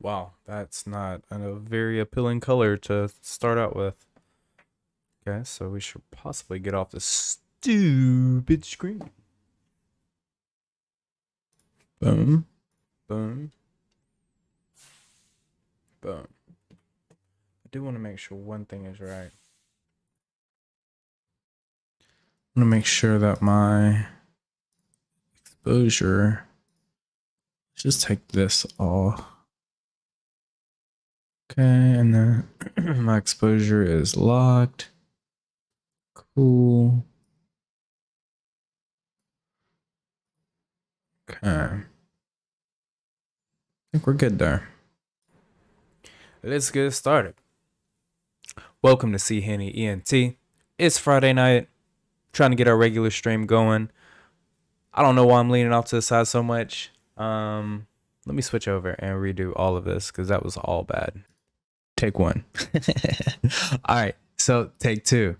Wow, that's not a very appealing color to start out with. Okay, so we should possibly get off this stupid screen. Boom, boom, boom. I do want to make sure one thing is right. I want to make sure that my exposure, let's just take this off. Okay, and then my exposure is locked. Cool. Okay. I think we're good there. Let's get started. Welcome to C.Henney.Entertainment. It's Friday night, trying to get our regular stream going. I don't know why I'm leaning off to the side so much. Let me switch over and redo all of this because that was all bad. Take one. All right, so take two.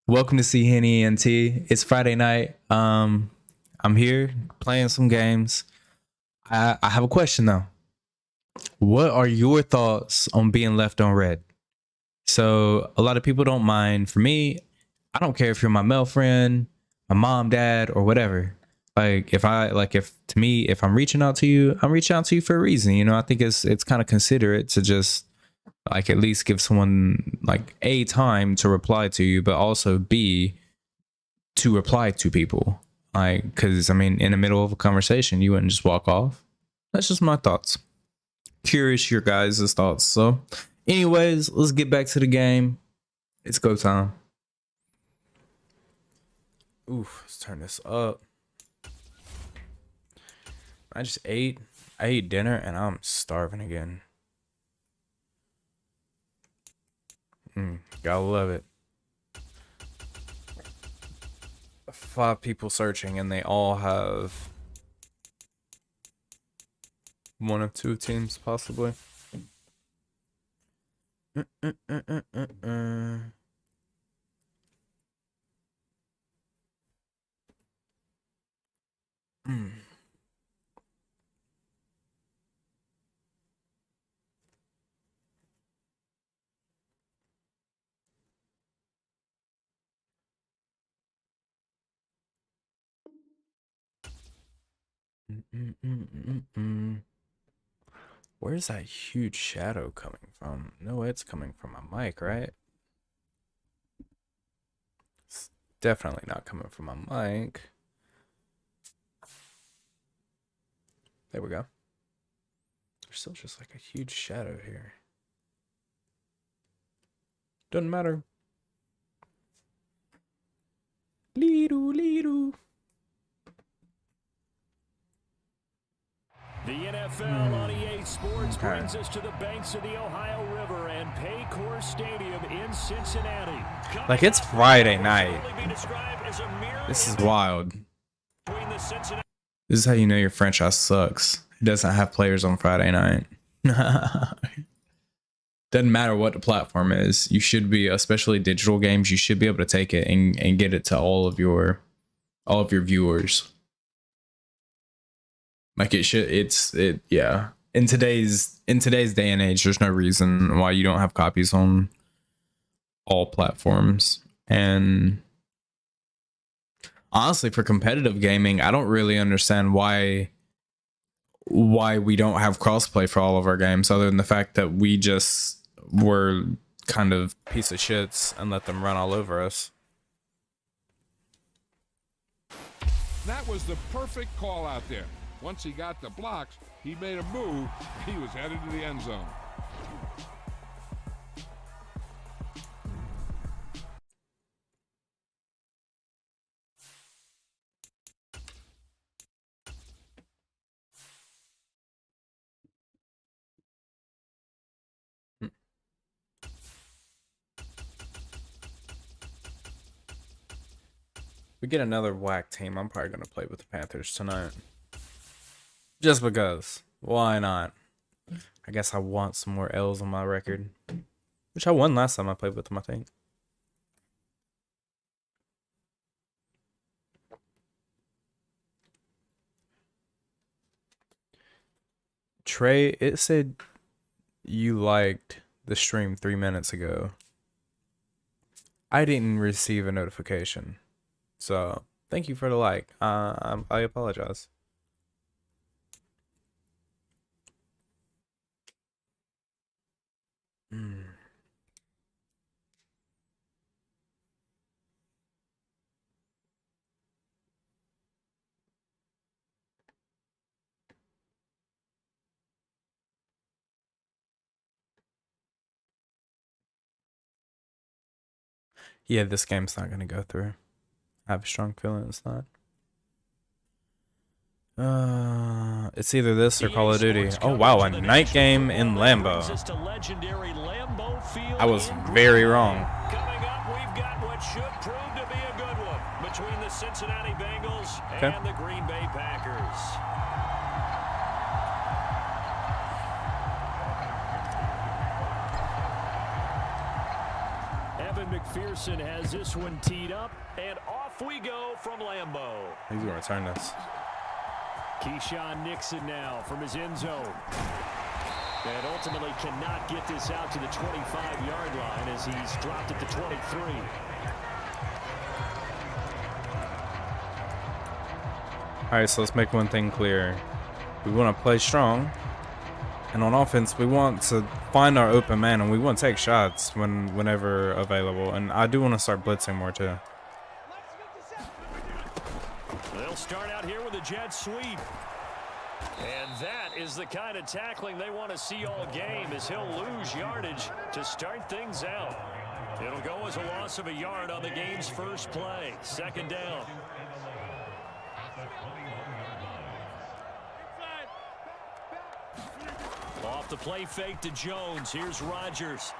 Welcome to C.Henney.Entertainment. It's Friday night. I'm here playing some games. I have a question though. What are your thoughts on being left on red? So a lot of people don't mind. For me, I don't care if you're my male friend, my mom, dad, or whatever. If to me, if I'm reaching out to you, I'm reaching out to you for a reason. You know, I think it's kind of considerate to just like at least give someone like a time to reply to you, but also b to reply to people. Like, because I mean, in the middle of a conversation, you wouldn't just walk off. That's just my thoughts. Curious your guys' thoughts. So, anyways, let's get back to the game. It's go time. Oof, let's turn this up. I just ate. I ate dinner and I'm starving again. Gotta love it. 5 people searching and they all have one of 2 teams possibly. Where's that huge shadow coming from? No, it's coming from my mic, right? It's definitely not coming from my mic. There we go. There's still just like a huge shadow here. Doesn't matter. Leedu, leedu. The NFL on EA Sports brings us to the banks of the Ohio River and Paycor Stadium in Cincinnati. Like, it's Friday night. This is wild. This is how you know your franchise sucks. It doesn't have players on Friday night. Doesn't matter what the platform is. You should be, especially digital games, you should be able to take it and get it to all of your viewers. Like yeah. In today's day and age, there's no reason why you don't have copies on all platforms. And honestly, for competitive gaming, I don't really understand why we don't have crossplay for all of our games, other than the fact that we just were kind of piece of shits and let them run all over us. That was the perfect call out there. Once he got the blocks, he made a move. He was headed to the end zone. We get another whack team, I'm probably gonna play with the Panthers tonight. Just because. Why not? I guess I want some more L's on my record. Which I won last time I played with them, I think. Trey, it said you liked the stream 3 minutes ago. I didn't receive a notification. So, thank you for the like. I apologize. Yeah, this game's not going to go through. I have a strong feeling it's not. It's either this or Call of Duty. Oh wow, a night game in Lambeau. I was very wrong. Coming up, we've got what should prove to be a good one between the Cincinnati Bengals and the Green Bay Packers. Evan McPherson has this one teed up, and off we go from Lambeau. He's going to return this. Keyshawn Nixon now from his end zone. And ultimately cannot get this out to the 25-yard line as he's dropped it to 23. All right, so let's make one thing clear. We want to play strong. And on offense, we want to find our open man, and we want to take shots whenever available. And I do want to start blitzing more, too. They'll start out here with a jet sweep. And that is the kind of tackling they want to see all game, as he'll lose yardage to start things out. It'll go as a loss of a yard on the game's first play. Second down. Off the play fake to Jones. Here's Rodgers.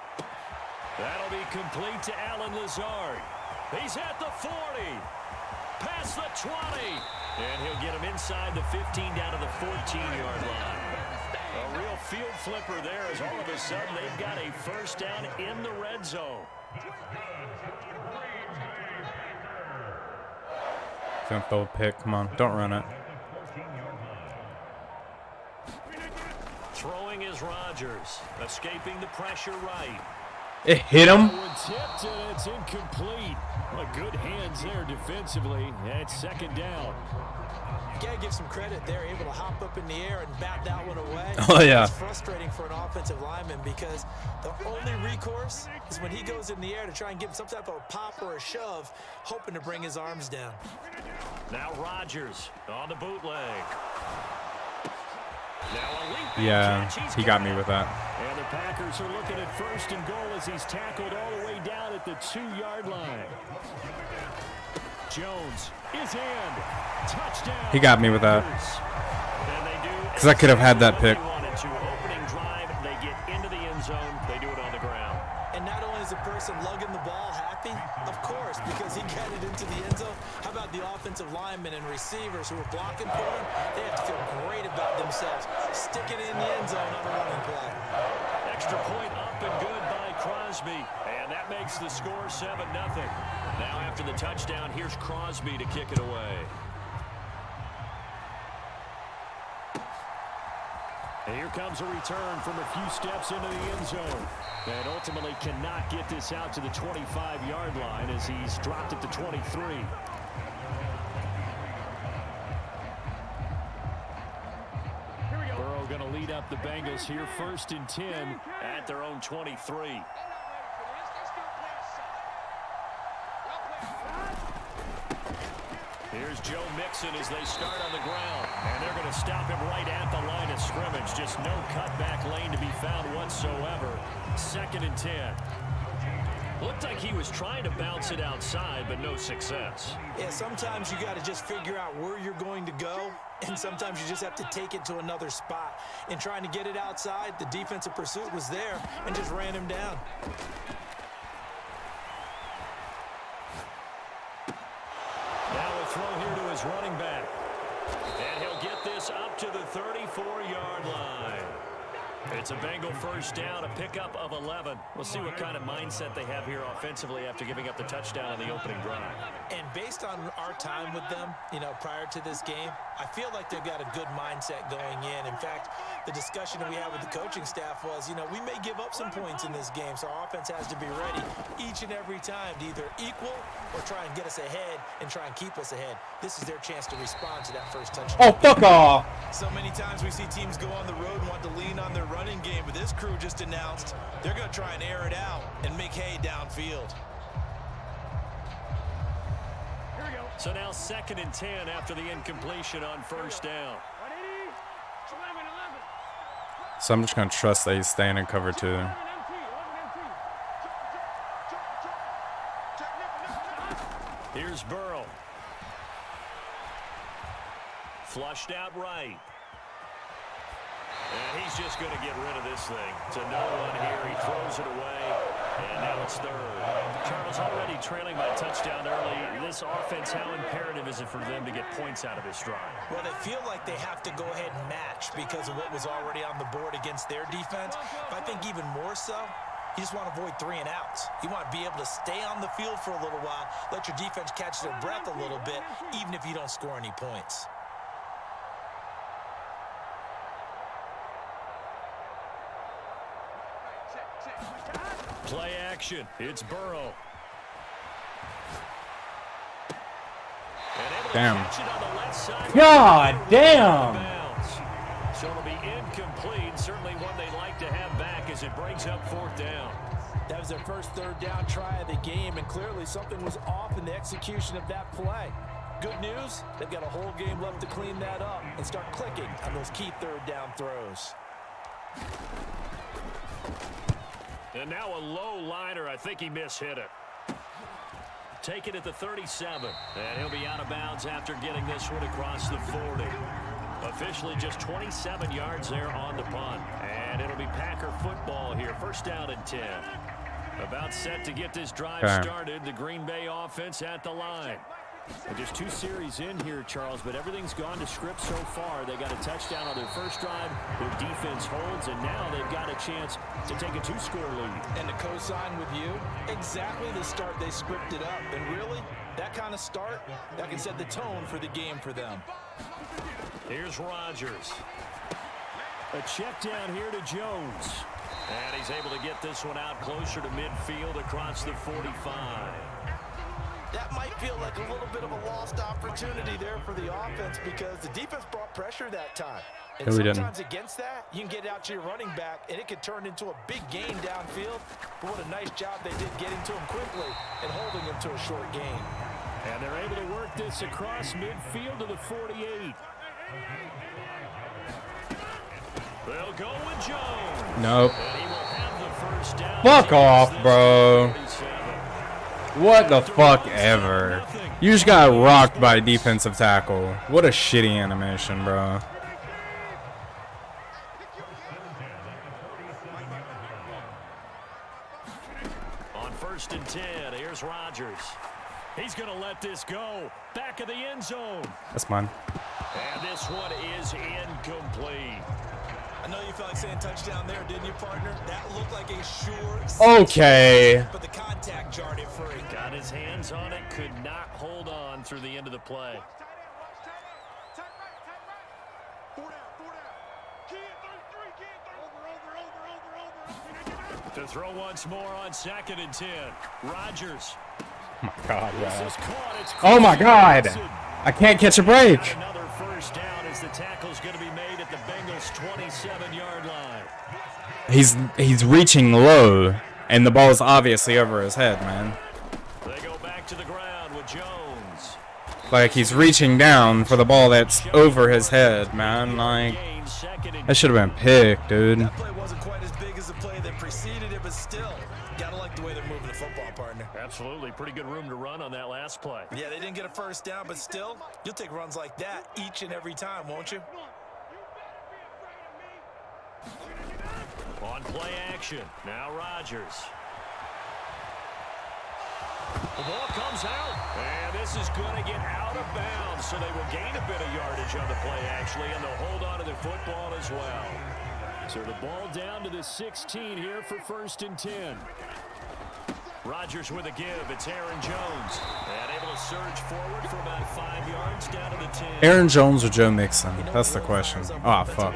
That'll be complete to Allen Lazard. He's at the 40. Past the 20. And he'll get him inside the 15 down to the 14-yard line. A real field flipper there, as all of a sudden they've got a first down in the red zone. Gonna throw a pick. Come on, don't run it. Throwing is Rodgers, escaping the pressure right. It hit him. Tipped and it's incomplete. Good hands there defensively. It's second down. You gotta give some credit. They're able to hop up in the air and bat that one away. Oh yeah. It's frustrating for an offensive lineman because the only recourse is when he goes in the air to try and give some type of a pop or a shove, hoping to bring his arms down. Now Rodgers on the bootleg. Yeah, he got me with that. And the Packers are looking at first and goal as he's tackled all the way down at the 2-yard line. Jones is in. Touchdown. He got me with that. Because I could have had that pick. Opening drive, they get into the end zone. They do it on the ground. And not only is the person lugging the ball happy, of course, because he got it into the end zone. How about the offensive linemen and receivers who are blocking for him? They have to feel great about themselves, sticking it in the end zone on a running play. Extra point up and good by Crosby. And that makes the score 7-0. Now after the touchdown, here's Crosby to kick it away. And here comes a return from a few steps into the end zone. And ultimately cannot get this out to the 25-yard line as he's dropped it to 23. Burrow going to lead up the Bengals here first and 10 at their own 23. Here's Joe Mixon as they start on the ground. And they're going to stop him right at the line of scrimmage. Just no cutback lane to be found whatsoever. Second and 10. Looked like he was trying to bounce it outside, but no success. Yeah, sometimes you got to just figure out where you're going to go, and sometimes you just have to take it to another spot. And trying to get it outside, the defensive pursuit was there and just ran him down. Now a throw here to his running back. And he'll get this up to the 34-yard line. It's a Bengal first down, a pickup of 11. We'll see what kind of mindset they have here offensively after giving up the touchdown on the opening drive. And based on our time with them, prior to this game, I feel like they've got a good mindset going in. In fact, the discussion that we had with the coaching staff was, we may give up some points in this game, so our offense has to be ready each and every time to either equal or try and get us ahead and try and keep us ahead. This is their chance to respond to that first touchdown. Oh, fuck off. So many times we see teams go on the road and want to lean on their running game, but this crew just announced they're going to try and air it out and make hay downfield. So now 2nd and 10 after the incompletion on first down. So I'm just going to trust that he's staying in cover 2. Here's Burrow. Flushed out right. And he's just going to get rid of this thing. To no one here. He throws it away. And now it's 3rd. Charles, already trailing by a touchdown early. This offense, how imperative is it for them to get points out of this drive? Well, they feel like they have to go ahead and match because of what was already on the board against their defense. But I think even more so, you just want to avoid 3 and outs. You want to be able to stay on the field for a little while, let your defense catch their breath a little bit, even if you don't score any points. Play action. It's Burrow. Damn. God damn. So it'll be incomplete. Certainly one they'd like to have back as it brings up 4th down. That was their first 3rd down try of the game, and clearly something was off in the execution of that play. Good news, they've got a whole game left to clean that up and start clicking on those key 3rd down throws. And now a low liner. I think he mishit it. Take it at the 37. And he'll be out of bounds after getting this one across the 40. Officially just 27 yards there on the punt. And it'll be Packer football here. 1st down and 10. About set to get this drive started. The Green Bay offense at the line. And just 2 series in here, Charles, but everything's gone to script so far. They got a touchdown on their first drive. Their defense holds, and now they've got a chance to take a 2-score lead. And to co-sign with you, exactly the start they scripted up. And really, that kind of start, that can set the tone for the game for them. Here's Rodgers. A check down here to Jones. And he's able to get this one out closer to midfield across the 45. That might feel like a little bit of a lost opportunity there for the offense because the defense brought pressure that time. And sometimes against that, you can get out to your running back, and it could turn into a big gain downfield. But what a nice job they did getting to him quickly and holding him to a short gain. And they're able to work this across midfield to the 48. They'll go with Jones. Nope. And he will have the first down. Fuck off, bro. What the fuck ever. You just got rocked by a defensive tackle. What a shitty animation, bro. On 1st and 10, here's Rodgers. He's going to let this go. Back of the end zone. That's mine. And this one is incomplete. I know you felt like saying touchdown there, didn't you, partner? That looked like a sure... Okay. But the contact jarred it free. Got his hands on it, could not hold on through the end of the play. To throw once more on 2nd and 10. Rodgers. Oh my God, This bro. is caught. It's Oh my God. Carson. I can't catch a break. Another first down as the tackle's going to be made at the Bengals' 27-yard line. He's reaching low, and the ball's obviously over his head, man. They go back to the ground with Jones. Like, he's reaching down for the ball that's over his head, man. Like, that should have been picked, dude. That play wasn't quite as big as the play that preceded it, but still, gotta like the way they're moving the football, partner. Absolutely. Pretty good room to run on that last play. Yeah, they didn't get a first down, but still, you'll take runs like that each and every time, won't you? On play action. Now Rodgers. The ball comes out, and this is going to get out of bounds, so they will gain a bit of yardage on the play, actually, and they'll hold on to the football as well. So the ball down to the 16 here for 1st and 10. Rodgers with a give. It's Aaron Jones. And able They'll surge forward for about 5 yards down to the 10. Aaron Jones or Joe Mixon? That's the question. Oh, fuck.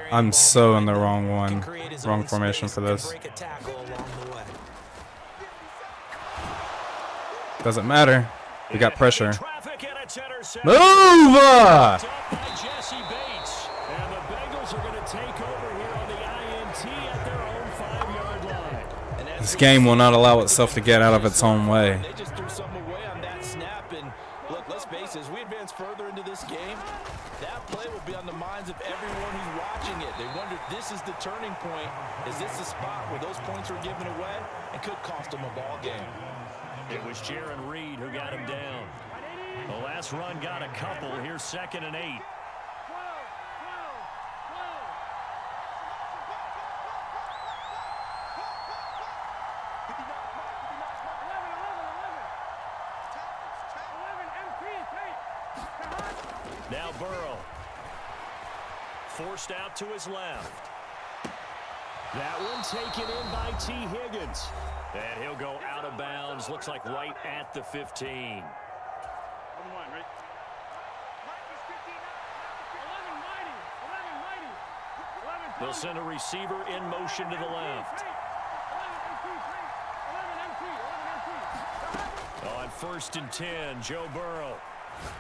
I'm so in the wrong one. Wrong formation for this. Doesn't matter. We got pressure. Move! This game will not allow itself to get out of its own way. They just threw something away on that snap, and look, let's face it, as we advance further into this game, that play will be on the minds of everyone who's watching it. They wonder if this is the turning point. Is this the spot where those points were given away and could cost them a ball game? It was Jaron Reed who got him down. The last run got a couple. Here's 2nd and 8. Now Burrow. Forced out to his left. That one taken in by T. Higgins. And he'll go out of bounds. Looks like right at the 15. They'll send a receiver in motion to the left. On 1st and 10, Joe Burrow.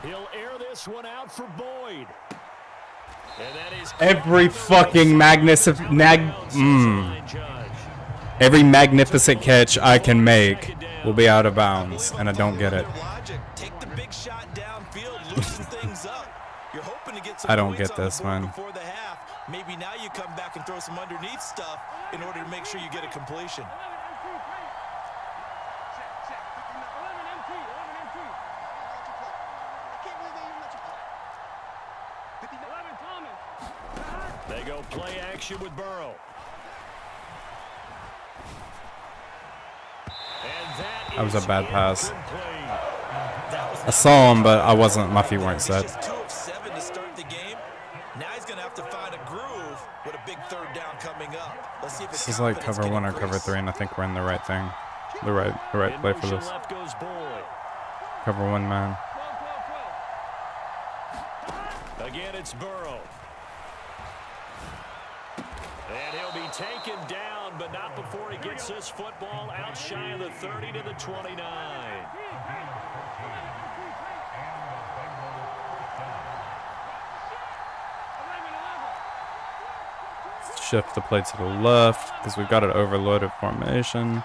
He'll air this one out for Boyd. And that is Every fucking every magnificent catch I can make will be out of bounds, and I don't get it. Take the big shot downfield, loosen things up. You're hoping to get some I don't points get on the this, board man. before the half. Maybe now you come back and throw some underneath stuff in order to make sure you get a completion. They go play action with Burrow. And That was a bad pass. complete. I saw him, but I wasn't. My feet weren't set. Just 2 of 7 to start the game. Now he's going to have to find a groove with a big 3rd down coming up. Let's see if This is like cover 1 or cover 3, and I think we're in the right thing. The right play for this. Left goes Boyd. Cover 1 man. Again, it's Burrow. And he'll be taken down, but not before he gets this football out shy of the 30 to the 29. Shift the play to the left because we've got an overloaded formation.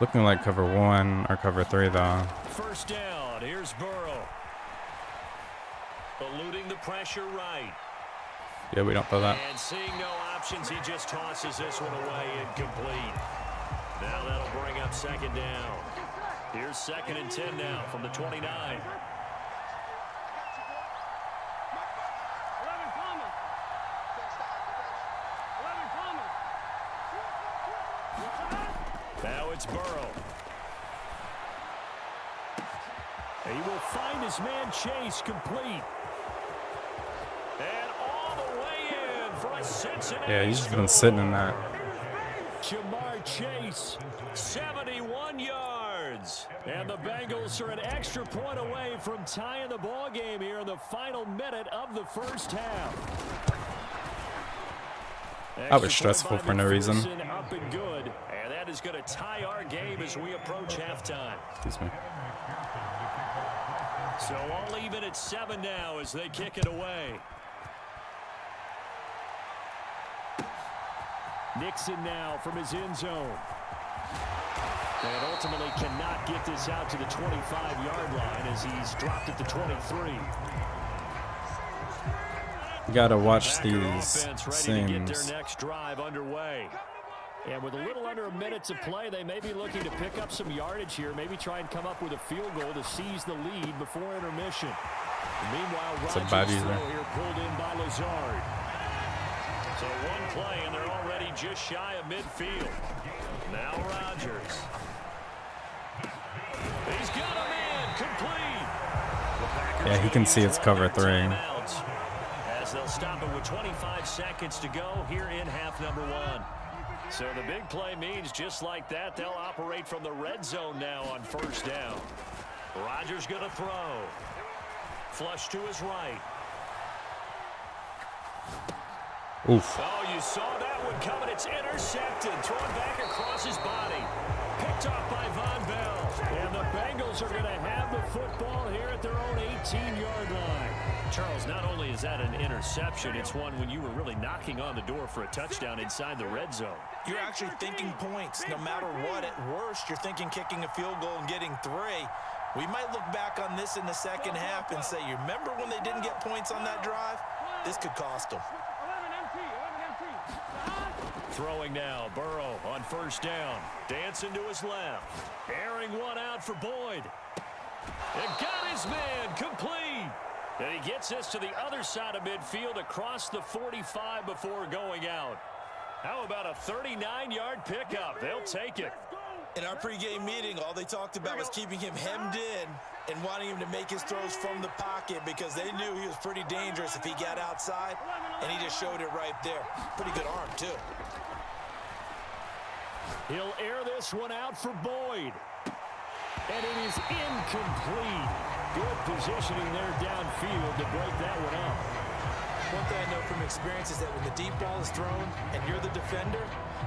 Looking like cover 1 or cover 3 though. 1st down. Here's Burrow. Eluding the pressure right. Yeah, we don't throw that. And seeing no options, he just tosses this one away incomplete. Now that'll bring up 2nd down. Here's 2nd and 10 now from the 29. Now it's Burrow. He will find his man Chase complete. And all the way in for a Cincinnati. Yeah, he's just been sitting in that. Jamar Chase, 71 yards. And the Bengals are an extra point away from tying the ball game here in the final minute of the 1st half. That was stressful for no reason. Up and good, and that is going to tie our game as we approach halftime. Excuse me. So all even at 7 now as they kick it away. Nixon now from his end zone. And ultimately cannot get this out to the 25-yard line as he's dropped at the 23. You gotta watch Packer these offense ready to get seams. their next drive underway. And with a little under a minute to play, they may be looking to pick up some yardage here, maybe try and come up with a field goal to seize the lead before intermission. Meanwhile, It's a Rodgers' bad throw user. here pulled in by Lazard. So one play, and they're already just shy of midfield. Now Rodgers. He's got him in, complete. Yeah, he can see it's cover 3. As they'll stop it with 25 seconds to go here in half number 1. So the big play means just like that, they'll operate from the red zone now on first down. Rodgers going to throw. Flush to his right. Oof. Oh, you saw that one coming. It's intercepted. Thrown back across his body. Picked off by Von Bell. And the Bengals are going to have the football here at their own 18-yard line. Charles, not only is that an interception, it's one when you were really knocking on the door for a touchdown inside the red zone. You're actually thinking points. No matter what, at worst, you're thinking kicking a field goal and getting 3. We might look back on this in the second half and say, you remember when they didn't get points on that drive? This could cost them. Throwing now, Burrow on first down. Dancing to his left. Airing one out for Boyd. And got his man complete. And he gets this to the other side of midfield across the 45 before going out. How about a 39-yard pickup? They'll take it. In our pregame meeting, all they talked about was keeping him hemmed in and wanting him to make his throws from the pocket because they knew he was pretty dangerous if he got outside, and he just showed it right there. Pretty good arm, too. He'll air this one out for Boyd. And it is incomplete. Good positioning there downfield to break that one up. One thing I know from experience is that when the deep ball is thrown and you're the defender,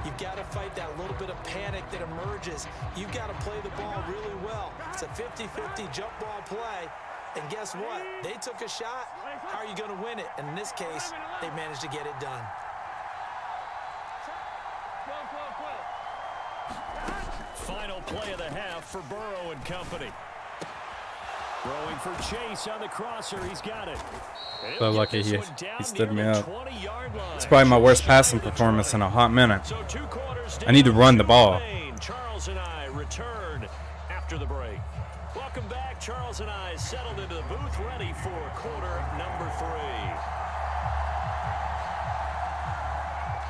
you've got to fight that little bit of panic that emerges. You've got to play the ball really well. It's a 50-50 jump ball play. And guess what? They took a shot. How are you going to win it? And in this case, they managed to get it done. Final play of the half for Burrow and company. Throwing for Chase on the crosser. He's got it. So lucky he stood me up. It's probably my worst passing performance in a hot minute. So 2 quarters I need to run the ball. Charles and I return after the break. Welcome back. Charles and I settled into the booth ready for quarter number 3.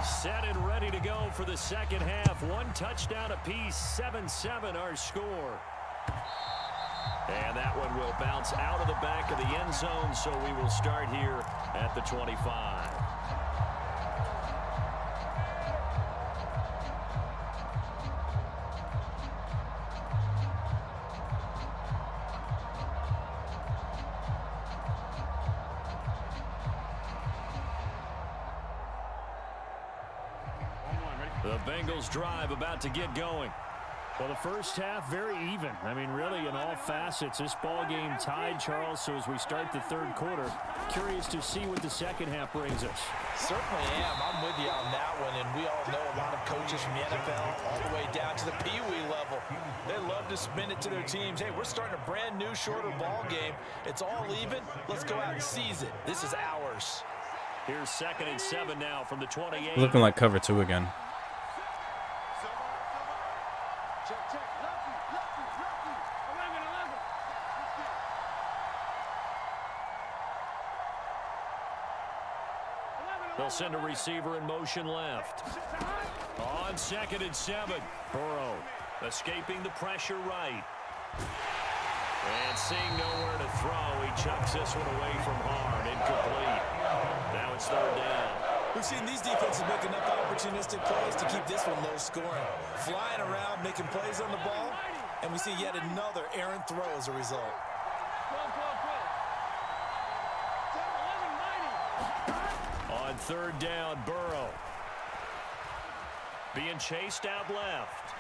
Set and ready to go for the second half. 1 touchdown apiece, 7-7 our score. And that one will bounce out of the back of the end zone, so we will start here at the 25. The Bengals drive about to get going. Well, the first half, very even. I mean, really, in all facets, this ball game tied, Charles. So as we start the third quarter, curious to see what the second half brings us. Certainly am. I'm with you on that one. And we all know a lot of coaches from the NFL all the way down to the Pee-wee level. They love to spin it to their teams. Hey, we're starting a brand new, shorter ball game. It's all even. Let's go out and seize it. This is ours. Here's 2nd and 7 now from the 28. Looking like cover 2 again. They'll send a receiver in motion left. On 2nd and 7. Burrow escaping the pressure right. And seeing nowhere to throw, he chucks this one away from hard. Incomplete. Now it's 3rd down. We've seen these defenses make enough opportunistic plays to keep this one low scoring. Flying around, making plays on the ball, and we see yet another errant throw as a result. On 3rd down, Burrow. Being chased out left.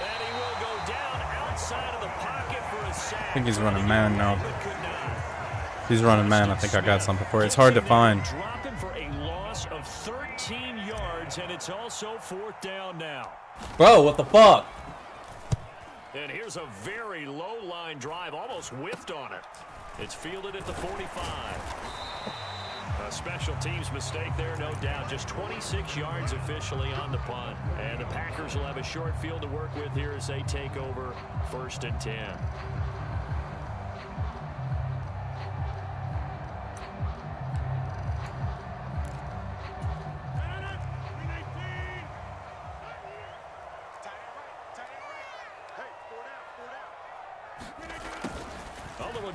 And he will go down outside of the pocket for a sack. I think he's running man now. He's running man. I think I got something for it. It's hard to find. Dropping for a loss of 13 yards, and it's also 4th down now. Bro, what the fuck? And here's a very low line drive, almost whiffed on it. It's fielded at the 45. A special teams mistake there, no doubt. Just 26 yards officially on the punt. And the Packers will have a short field to work with here as they take over 1st and 10.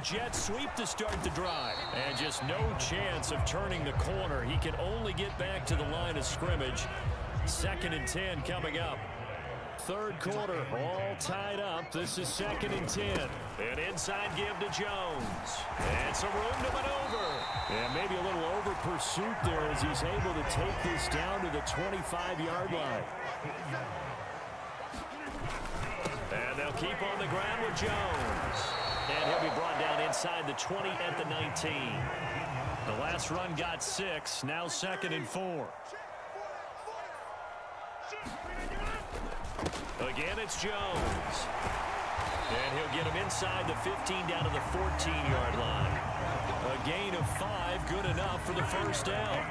Jet sweep to start the drive. And just no chance of turning the corner. He can only get back to the line of scrimmage. 2nd and 10 coming up. Third quarter, all tied up. This is 2nd and 10. An inside give to Jones. And some room to maneuver. And maybe a little over pursuit there as he's able to take this down to the 25-yard line. And they'll keep on the ground with Jones. And he'll be brought down inside the 20 at the 19. The last run got 6. Now 2nd and 4. Again, it's Jones. And he'll get him inside the 15 down to the 14-yard line. A gain of 5, good enough for the first down.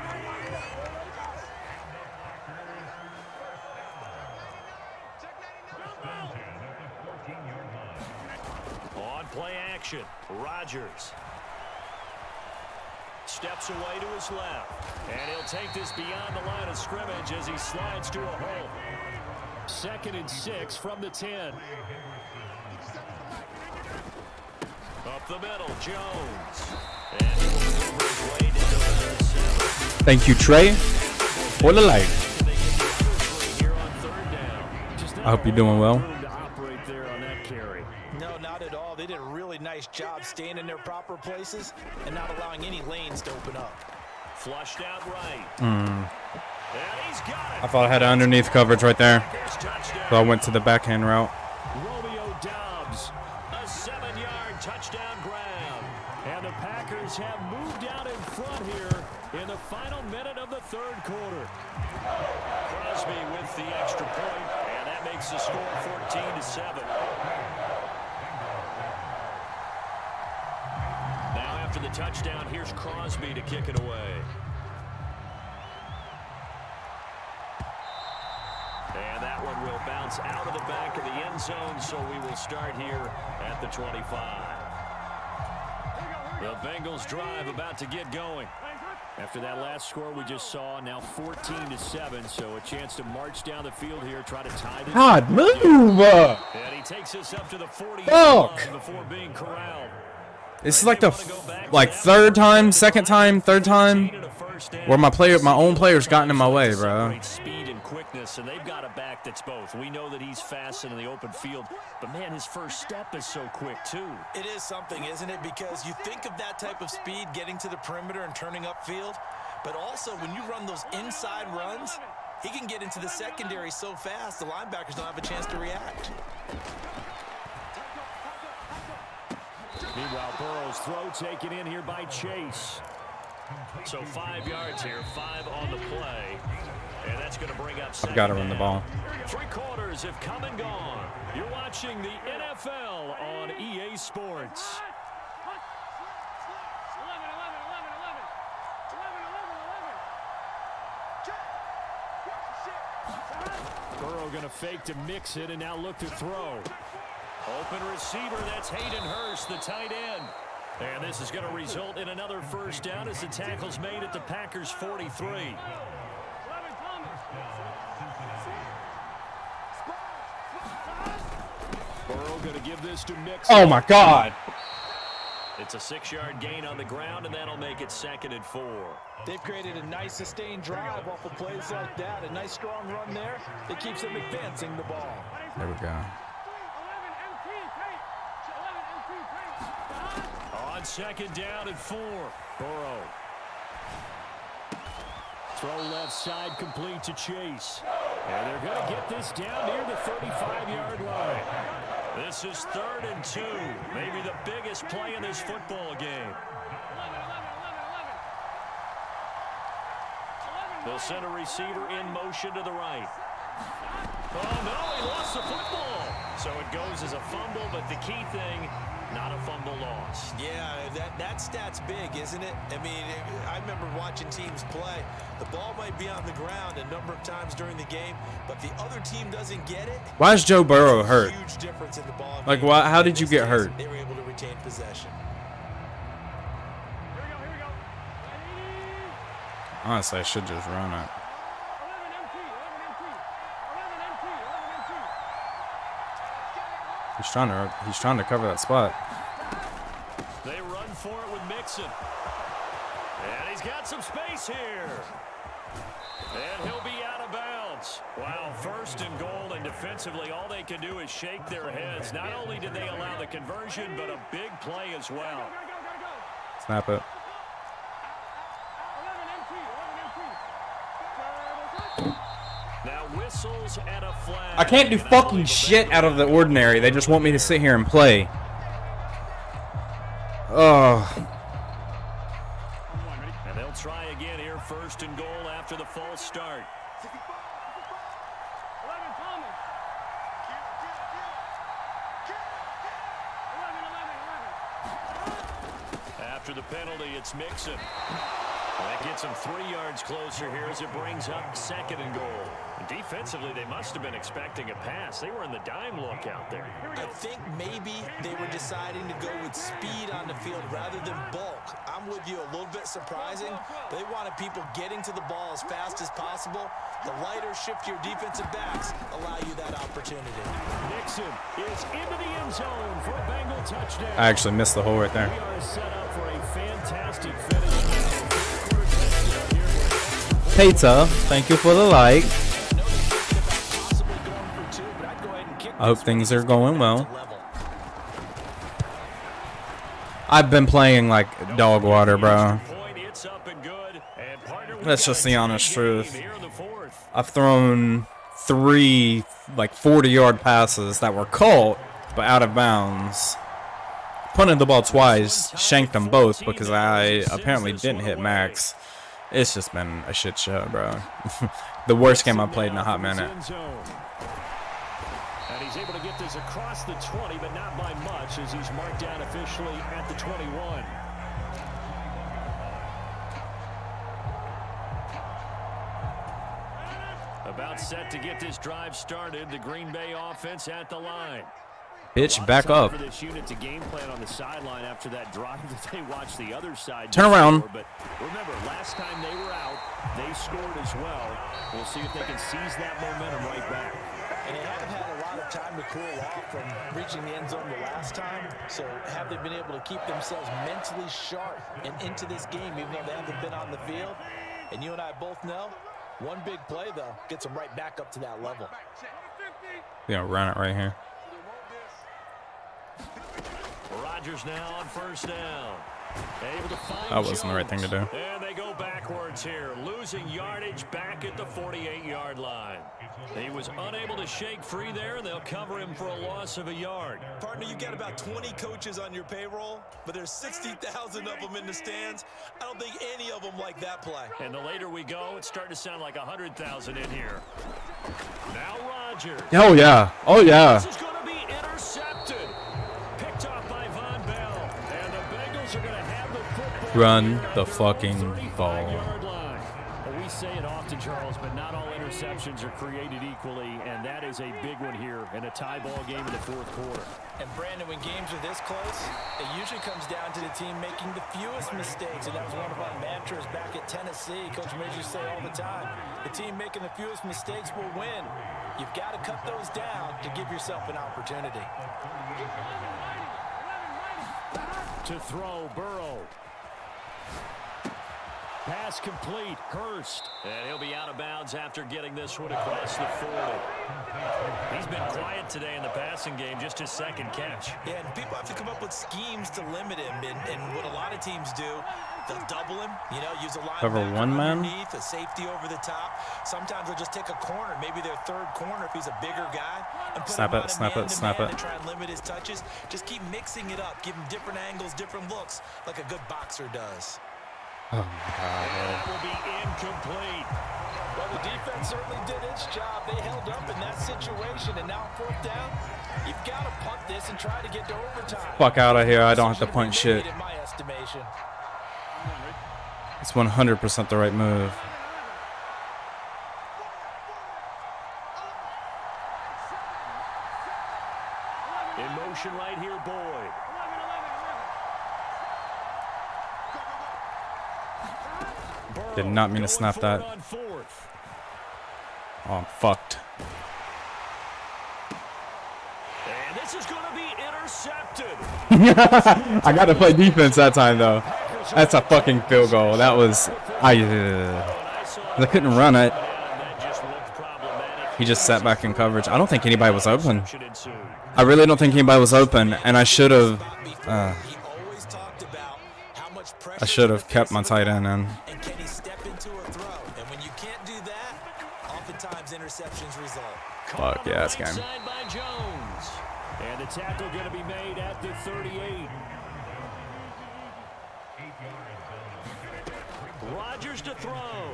On play action, Rodgers. Steps away to his left. And he'll take this beyond the line of scrimmage as he slides to a hole. 2nd and 6 from the 10. Up the middle, Jones. And he will maneuver his way to the 7. Thank you, Trey, for the light. I hope you're doing well. No, not at all. They did a really nice job staying in their proper places and not allowing any lanes to open up. Flushed out right. I thought I had an underneath coverage right there, so I went to the backhand route. Romeo Doubs, a 7-yard touchdown grab. And the Packers have moved out in front here in the final minute of the third quarter. Crosby with the extra point, and that makes the score 14-7. Now after the touchdown, here's Crosby to kick it away. And that one will bounce out of the back of the end zone, so we will start here at the 25. The Bengals drive about to get going. After that last score we just saw, now 14-7, so a chance to march down the field here, try to tie this. God, move! And he takes us up to the 40-yard line before being corralled. This is like the third time, second time, third time where my own player's gotten in my way, bro. Speed and quickness, and they've got a back that's both. We know that he's fast in the open field, but man, his first step is so quick too. It is something, isn't it? Because you think of that type of speed getting to the perimeter and turning upfield, but also when you run those inside runs, he can get into the secondary so fast the linebackers don't have a chance to react. Meanwhile, Burrow's throw taken in here by Chase. So 5 yards here, 5 on the play. And that's going to bring up second. I've got to run the ball. 3 quarters have come and gone. You're watching the NFL on EA Sports. Burrow going to fake to mix it and now look to throw. Open receiver, that's Hayden Hurst, the tight end. And this is going to result in another first down as the tackle's made at the Packers' 43. Burrow going to give this to Mixon. Oh, my God. It's a 6-yard gain on the ground, and that'll make it 2nd and 4. They've created a nice sustained drive off of plays like that. A nice strong run there that keeps them advancing the ball. There we go. On 2nd down and 4. Burrow. Throw left side complete to Chase. And they're going to get this down near the 35-yard line. This is 3rd and 2. Maybe the biggest play in this football game. They'll send a receiver in motion to the right. Oh, no, he lost the football. So it goes as a fumble, but the key thing, not a fumble lost. Yeah, that stat's big, isn't it? I mean, I remember watching teams play. The ball might be on the ground a number of times during the game, but the other team doesn't get it. Why is Joe Burrow hurt? Huge difference in the ball. Like, how did you get hurt? They were able to retain possession. Honestly, I should just run it. He's trying to cover that spot. They run for it with Mixon. And he's got some space here. And he'll be out of bounds. Wow, first and goal, and defensively, all they can do is shake their heads. Not only did they allow the conversion, but a big play as well. Snap it. Now whistles and a flag. I can't do fucking shit out of the ordinary. They just want me to sit here and play. Oh. And they'll try again here, first and goal after the false start. After the penalty, it's Mixon. That gets him 3 yards closer here as it brings up second and goal. Defensively, they must have been expecting a pass. They were in the dime look out there. I think maybe they were deciding to go with speed on the field rather than bulk. I'm with you, a little bit surprising. They wanted people getting to the ball as fast as possible. The lighter, shiftier defensive backs allow you that opportunity. Nixon is into the end zone for a Bengal touchdown. I actually missed the hole right there. We are set up for a fantastic finish. Pizza, thank you for the like. I hope things are going well. I've been playing like dog water, bro. That's just the honest truth. I've thrown 3 like 40-yard passes that were caught but out of bounds. Punted the ball twice, shanked them both because I apparently didn't hit max. It's just been a shit show, bro. The worst game I've played in a hot minute. And he's able to get this across the 20, but not by much as he's marked down officially at the 21. About set to get this drive started. The Green Bay offense at the line. Bitch, back up. For this unit to game plan on the sideline after that drive that they watched the other side. Turn around. But remember, last time they were out, they scored as well. We'll see if they can seize that momentum right back. And they haven't had a lot of time to cool off from reaching the end zone the last time. So have they been able to keep themselves mentally sharp and into this game, even though they haven't been on the field? And you and I both know, one big play, though, gets them right back up to that level. We're going to run it right here. Rodgers now on first down. Able to find That wasn't the right thing to do. And they go backwards here, losing yardage back at the 48-yard line. He was unable to shake free there, and they'll cover him for a loss of a yard. Partner, you got about 20 coaches on your payroll, but there's 60,000 of them in the stands. I don't think any of them like that play. And the later we go, it's starting to sound like 100,000 in here. Now Rodgers. Oh, yeah. Oh, yeah. This is going to be intercepted. Picked off by Von Bell. And the Bengals are going to have the football. Run the fucking ball. Well, we say it often, Charles, but not all interceptions are created equally, and that is a big one here in a tie ball game in the fourth quarter. And Brandon, when games are this close, it usually comes down to the team making the fewest mistakes, and that was one of our mantras back at Tennessee. Coach Major say all the time, the team making the fewest mistakes will win. You've got to cut those down to give yourself an opportunity. To throw, Burrow. Pass complete, Hurst. And he'll be out of bounds after getting this one across the 40. He's been quiet today in the passing game, just his second catch. Yeah, and people have to come up with schemes to limit him. And what a lot of teams do, they'll double him, you know, use a linebacker underneath, a safety over the top. Sometimes they'll just take a corner, maybe their third corner if he's a bigger guy. And put him on a man to try and limit his touches. Just keep mixing it up, give him different angles, different looks, like a good boxer does. Oh, my God. That will be incomplete. Well, the defense certainly did its job. They held up in that situation, and now fourth down, you've got to punt this and try to get to overtime. Fuck out of here. I don't have to punt shit. In my estimation. It's 100% the right move. In motion right here, Boyd. Did not mean to snap that. Oh, I'm fucked. And this is going to be intercepted. I got to play defense that time, though. That's a fucking field goal. That was... I couldn't run it. He just sat back in coverage. I don't think anybody was open. I really don't think anybody was open, and I should have. I should have kept my tight end in. And can he step into a throw? And when you can't do that, oftentimes interceptions result. Fuck yeah, this game. And the tackle going to be made at the 38. Rodgers to throw.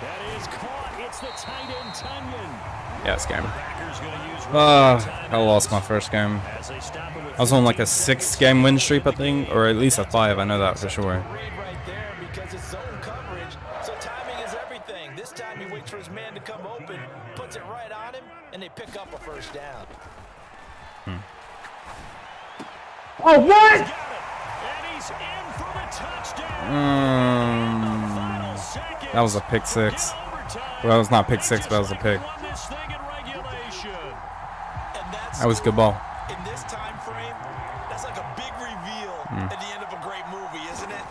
That is caught. It's the tight end, Tunyon. Yeah, this game. I lost my first game. I was on like a 6-game win streak, I think, or at least a 5. I know that for sure. Right there because it's zone coverage. So timing is everything. This time he waits for his man to come open, puts it right on him, and they pick up a first down. Oh, what? And he's in for the touchdown. That was a pick 6. Well, it was not pick 6, but that was a pick. That was a good ball. In this time frame, that's like a big reveal at the end of a great movie, isn't it?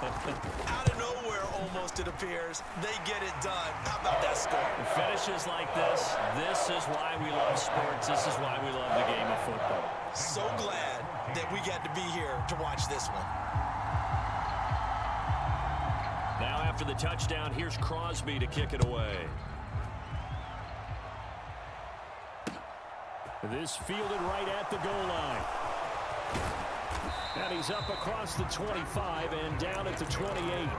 Out of nowhere, almost, it appears. They get it done. How about that score? Finishes like this is why we love sports. This is why we love the game of football. So glad that we got to be here to watch this one. Now after the touchdown, here's Crosby to kick it away. This fielded right at the goal line. And he's up across the 25 and down at the 28.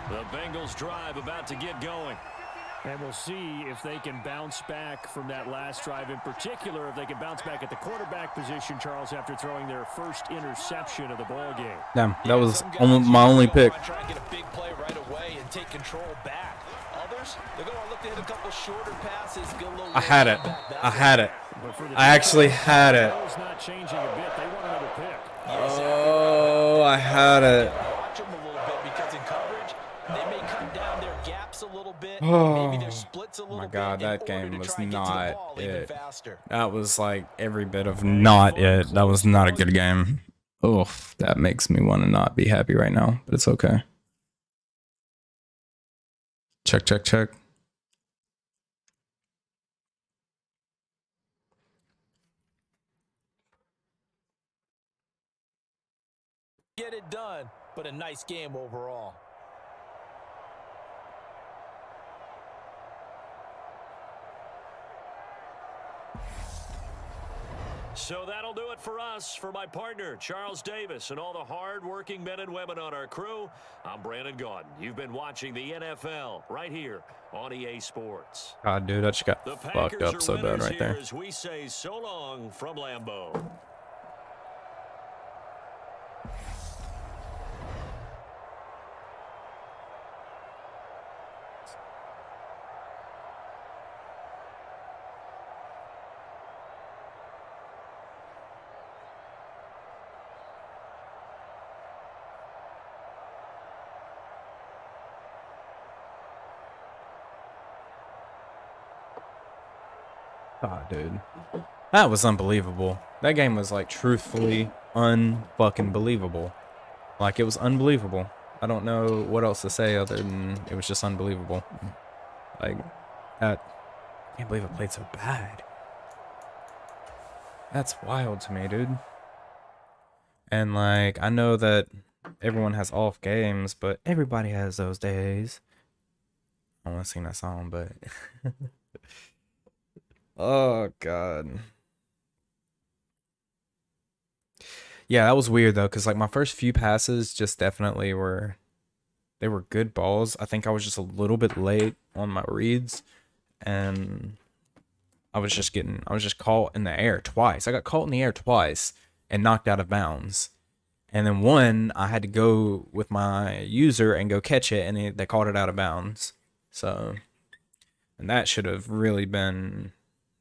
The Bengals drive about to get going. And we'll see if they can bounce back from that last drive. In particular, if they can bounce back at the quarterback position, Charles, after throwing their first interception of the ball game. Damn, that was my only pick. Try and get a big play right away and take control back. Others, they're going to look to hit a couple shorter passes. I had it. I had it. I actually had it. Not changing a bit. They want another pick. Oh, I had it. Watch them a little bit because in coverage, they may cut down their gaps a little bit. Oh, maybe their splits a little my God, bit that in order game to was try and get to the not ball even it. faster. That was like every bit of not it. That was not a good game. Oof, that makes me want to not be happy right now, but it's okay. Check, check, check. Get it done, but a nice game overall. So that'll do it for us. For my partner, Charles Davis, and all the hard-working men and women on our crew, I'm Brandon Gaudin. You've been watching the NFL right here on EA Sports. God, dude, I just got The fucked Packers up so are bad winners right there. here as we say so long from Lambeau. Ah, dude. That was unbelievable. That game was like truthfully unfucking believable. Like it was unbelievable. I don't know what else to say other than it was just unbelievable. Like that I can't believe I played so bad. That's wild to me, dude. And like I know that everyone has off games, but everybody has those days. I don't want to sing that song, but oh God. Yeah, that was weird though, because like my first few passes just definitely were good balls. I think I was just a little bit late on my reads, and I was just caught in the air twice. I got caught in the air twice and knocked out of bounds. And then one, I had to go with my user and go catch it, and they caught it out of bounds. So, and that should have really been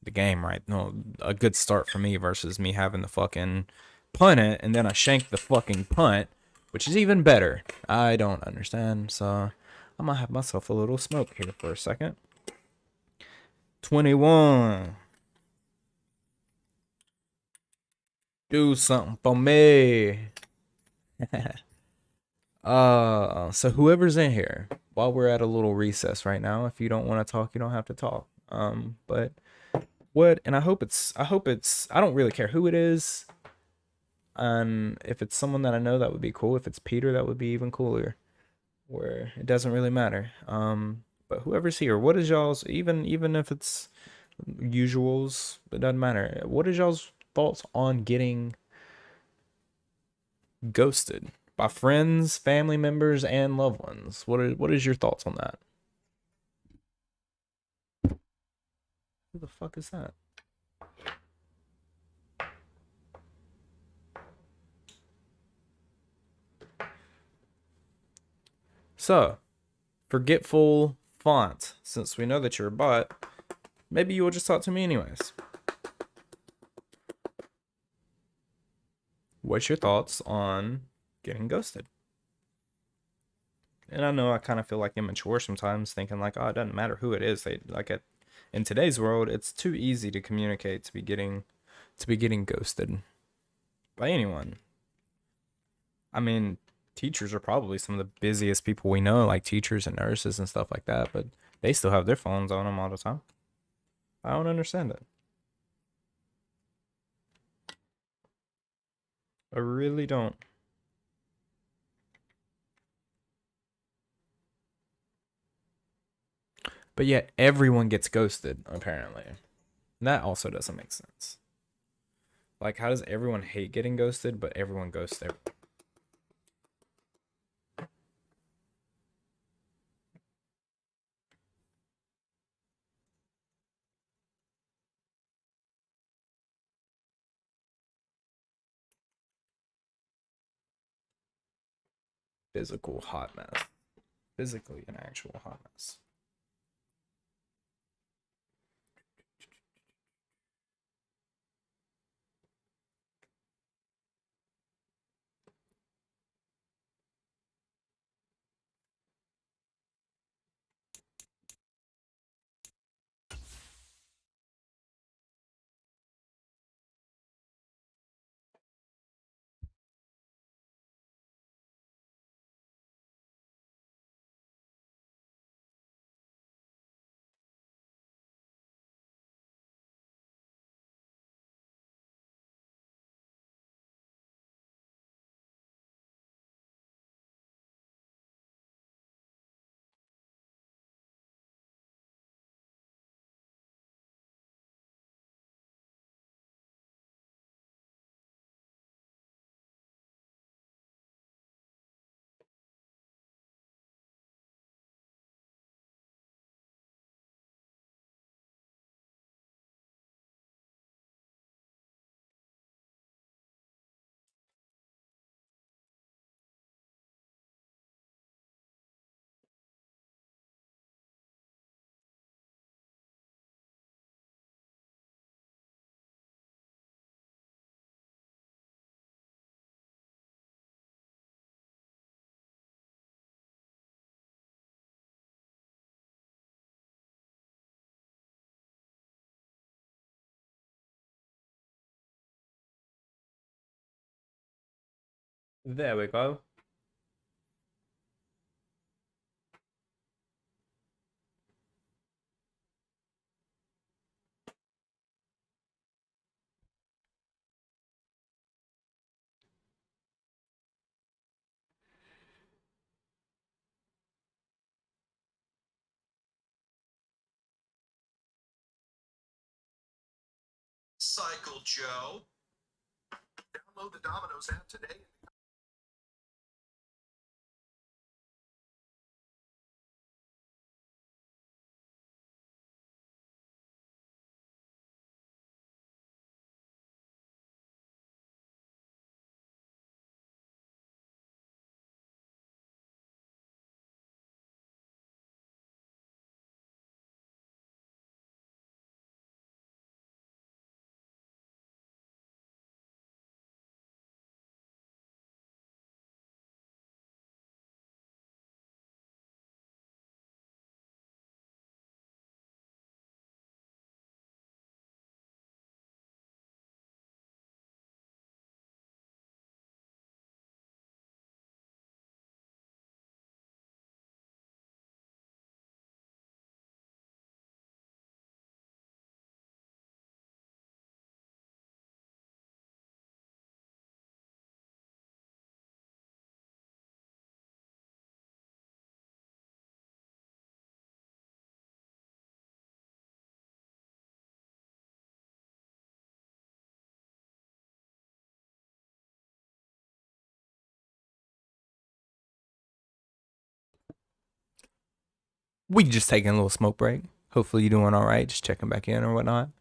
the game, right? No, a good start for me versus me having to fucking punt it, and then I shanked the fucking punt, which is even better. I don't understand, so I might have myself a little smoke here for a second. 21. Do something for me. So whoever's in here, while we're at a little recess right now, if you don't want to talk, you don't have to talk. But what, and I don't really care who it is. And if it's someone that I know, that would be cool. If it's Peter, that would be even cooler. Where it doesn't really matter. But whoever's here, what is y'all's, even if it's usuals, it doesn't matter. What is y'all's thoughts on getting ghosted by friends, family members, and loved ones? What is your thoughts on that? Who the fuck is that? So, forgetful font. Since we know that you're a bot, maybe you will just talk to me anyways. What's your thoughts on getting ghosted? And I know I kind of feel like immature sometimes, thinking like, oh, it doesn't matter who it is. They like it in today's world, it's too easy to communicate to be getting ghosted by anyone. I mean, teachers are probably some of the busiest people we know, like teachers and nurses and stuff like that, but they still have their phones on them all the time. I don't understand it. I really don't. But yet everyone gets ghosted, apparently. And that also doesn't make sense. Like, how does everyone hate getting ghosted, but everyone ghosts everyone? Physical hot mess. Physically an actual hot mess. There we go. Cycle Joe. Download the Domino's app today. We just taking a little smoke break. Hopefully you're doing all right. Just checking back in or whatnot.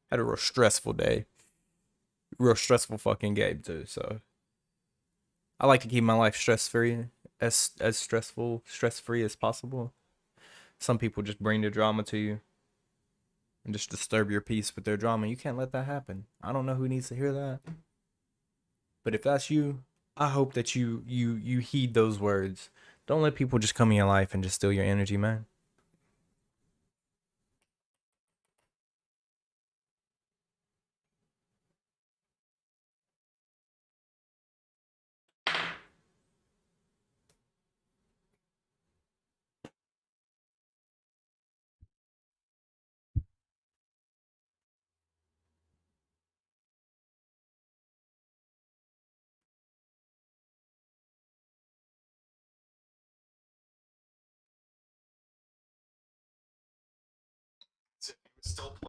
Had a real stressful day. Real stressful fucking game too. So I like to keep my life stress free, as stress free as possible. Some people just bring the drama to you and just disturb your peace with their drama. You can't let that happen. I don't know who needs to hear that. But if that's you, I hope that you heed those words. Don't let people just come in your life and just steal your energy, man. He was still playing.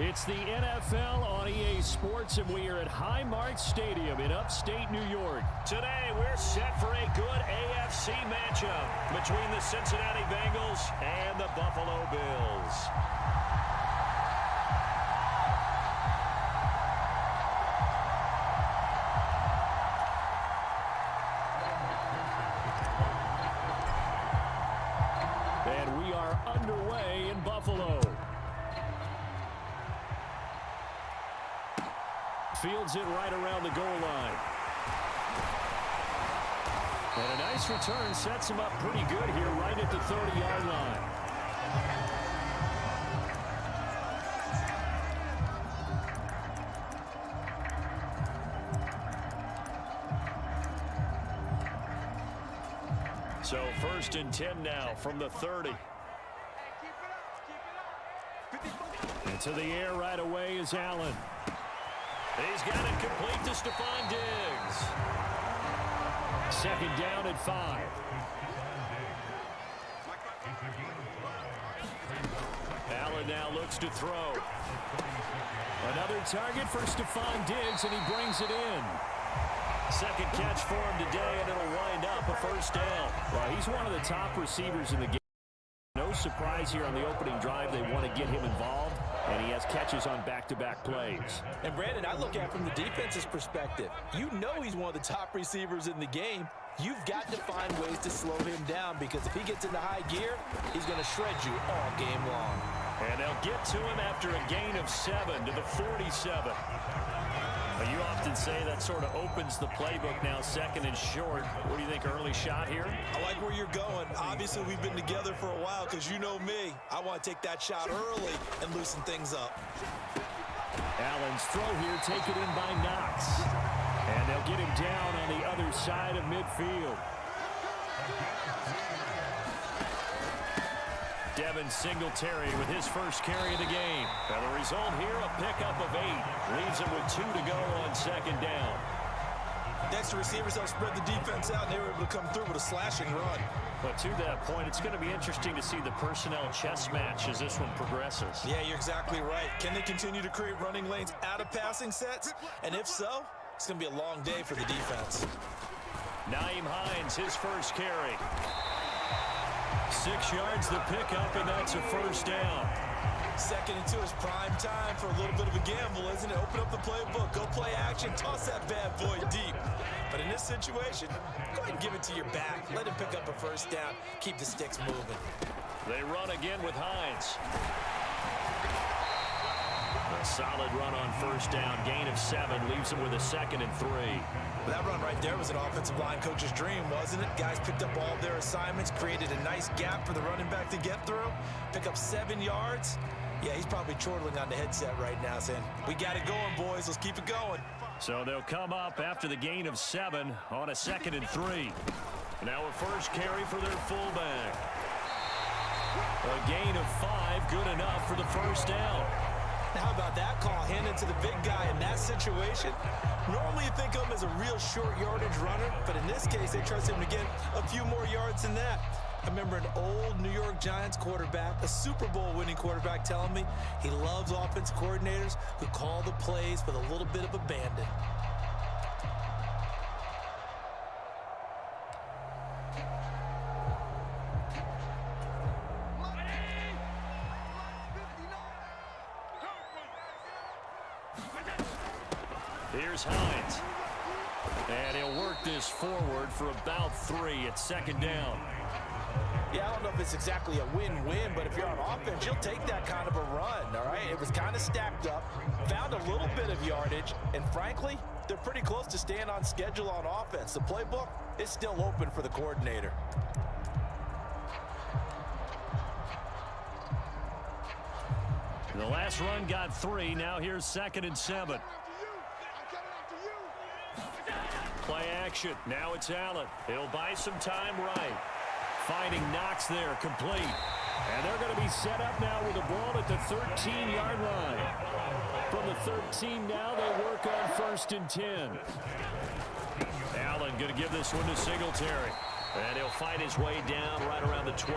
It's the NFL on EA Sports, and we are at Highmark Stadium in upstate New York. Today, we're set for a good AFC matchup between the Cincinnati Bengals and the Buffalo Bills. And we are underway in Buffalo. Fields it right around the goal line. And a nice return sets him up pretty good here right at the 30-yard line. So 1st and 10 now from the 30. Into the air right away is Allen. He's got it complete to Stephon Diggs. 2nd down at 5. Allen now looks to throw. Another target for Stephon Diggs, and he brings it in. 2nd catch for him today, and it'll wind up a 1st down. Well, he's one of the top receivers in the game. No surprise here on the opening drive. They want to get him involved, and he has catches on back-to-back plays. And Brandon, I look at it from the defense's perspective. You know he's one of the top receivers in the game. You've got to find ways to slow him down, because if he gets into high gear, he's going to shred you all game long. And they'll get to him after a gain of 7 to the 47. You often say that sort of opens the playbook now, 2nd and short. What do you think, early shot here? I like where you're going. Obviously, we've been together for a while, because you know me. I want to take that shot early and loosen things up. Allen's throw here taken in by Knox. And they'll get him down on the other side of midfield. Devin Singletary with his first carry of the game. And the result here, a pickup of 8. Leaves him with 2 to go on 2nd down. Next, the receivers help spread the defense out, and they were able to come through with a slashing run. But to that point, it's going to be interesting to see the personnel chess match as this one progresses. Yeah, you're exactly right. Can they continue to create running lanes out of passing sets? And if so, it's going to be a long day for the defense. Nyheim Hines, his first carry. 6 yards the pickup, and that's a 1st down. 2nd and 2 is prime time for a little bit of a gamble, isn't it? Open up the playbook, go play action, toss that bad boy deep. But in this situation, go ahead and give it to your back. Let him pick up a 1st down. Keep the sticks moving. They run again with Hines. A solid run on 1st down. Gain of 7 leaves him with a 2nd and 3. Well, that run right there was an offensive line coach's dream, wasn't it? Guys picked up all their assignments, created a nice gap for the running back to get through, pick up 7 yards. Yeah, he's probably chortling on the headset right now saying, we got it going, boys. Let's keep it going. So they'll come up after the gain of 7 on a 2nd and 3. Now a first carry for their fullback. A gain of 5, good enough for the 1st down. How about that call? Hand it to the big guy in that situation. Normally you think of him as a real short yardage runner, but in this case they trust him to get a few more yards than that. I remember an old New York Giants quarterback, a Super Bowl winning quarterback, telling me he loves offensive coordinators who call the plays with a little bit of abandon. Here's Hines. And he'll work this forward for about 3 at 2nd down. Yeah, I don't know if it's exactly a win-win, but if you're on offense, you'll take that kind of a run, all right? It was kind of stacked up, found a little bit of yardage, and frankly, they're pretty close to staying on schedule on offense. The playbook is still open for the coordinator. The last run got 3. Now here's 2nd and 7. Play action. Now it's Allen. He'll buy some time right. Finding Knox there, complete. And they're going to be set up now with the ball at the 13-yard line. From the 13 now, they work on 1st and 10. Allen going to give this one to Singletary. And he'll fight his way down right around the 12.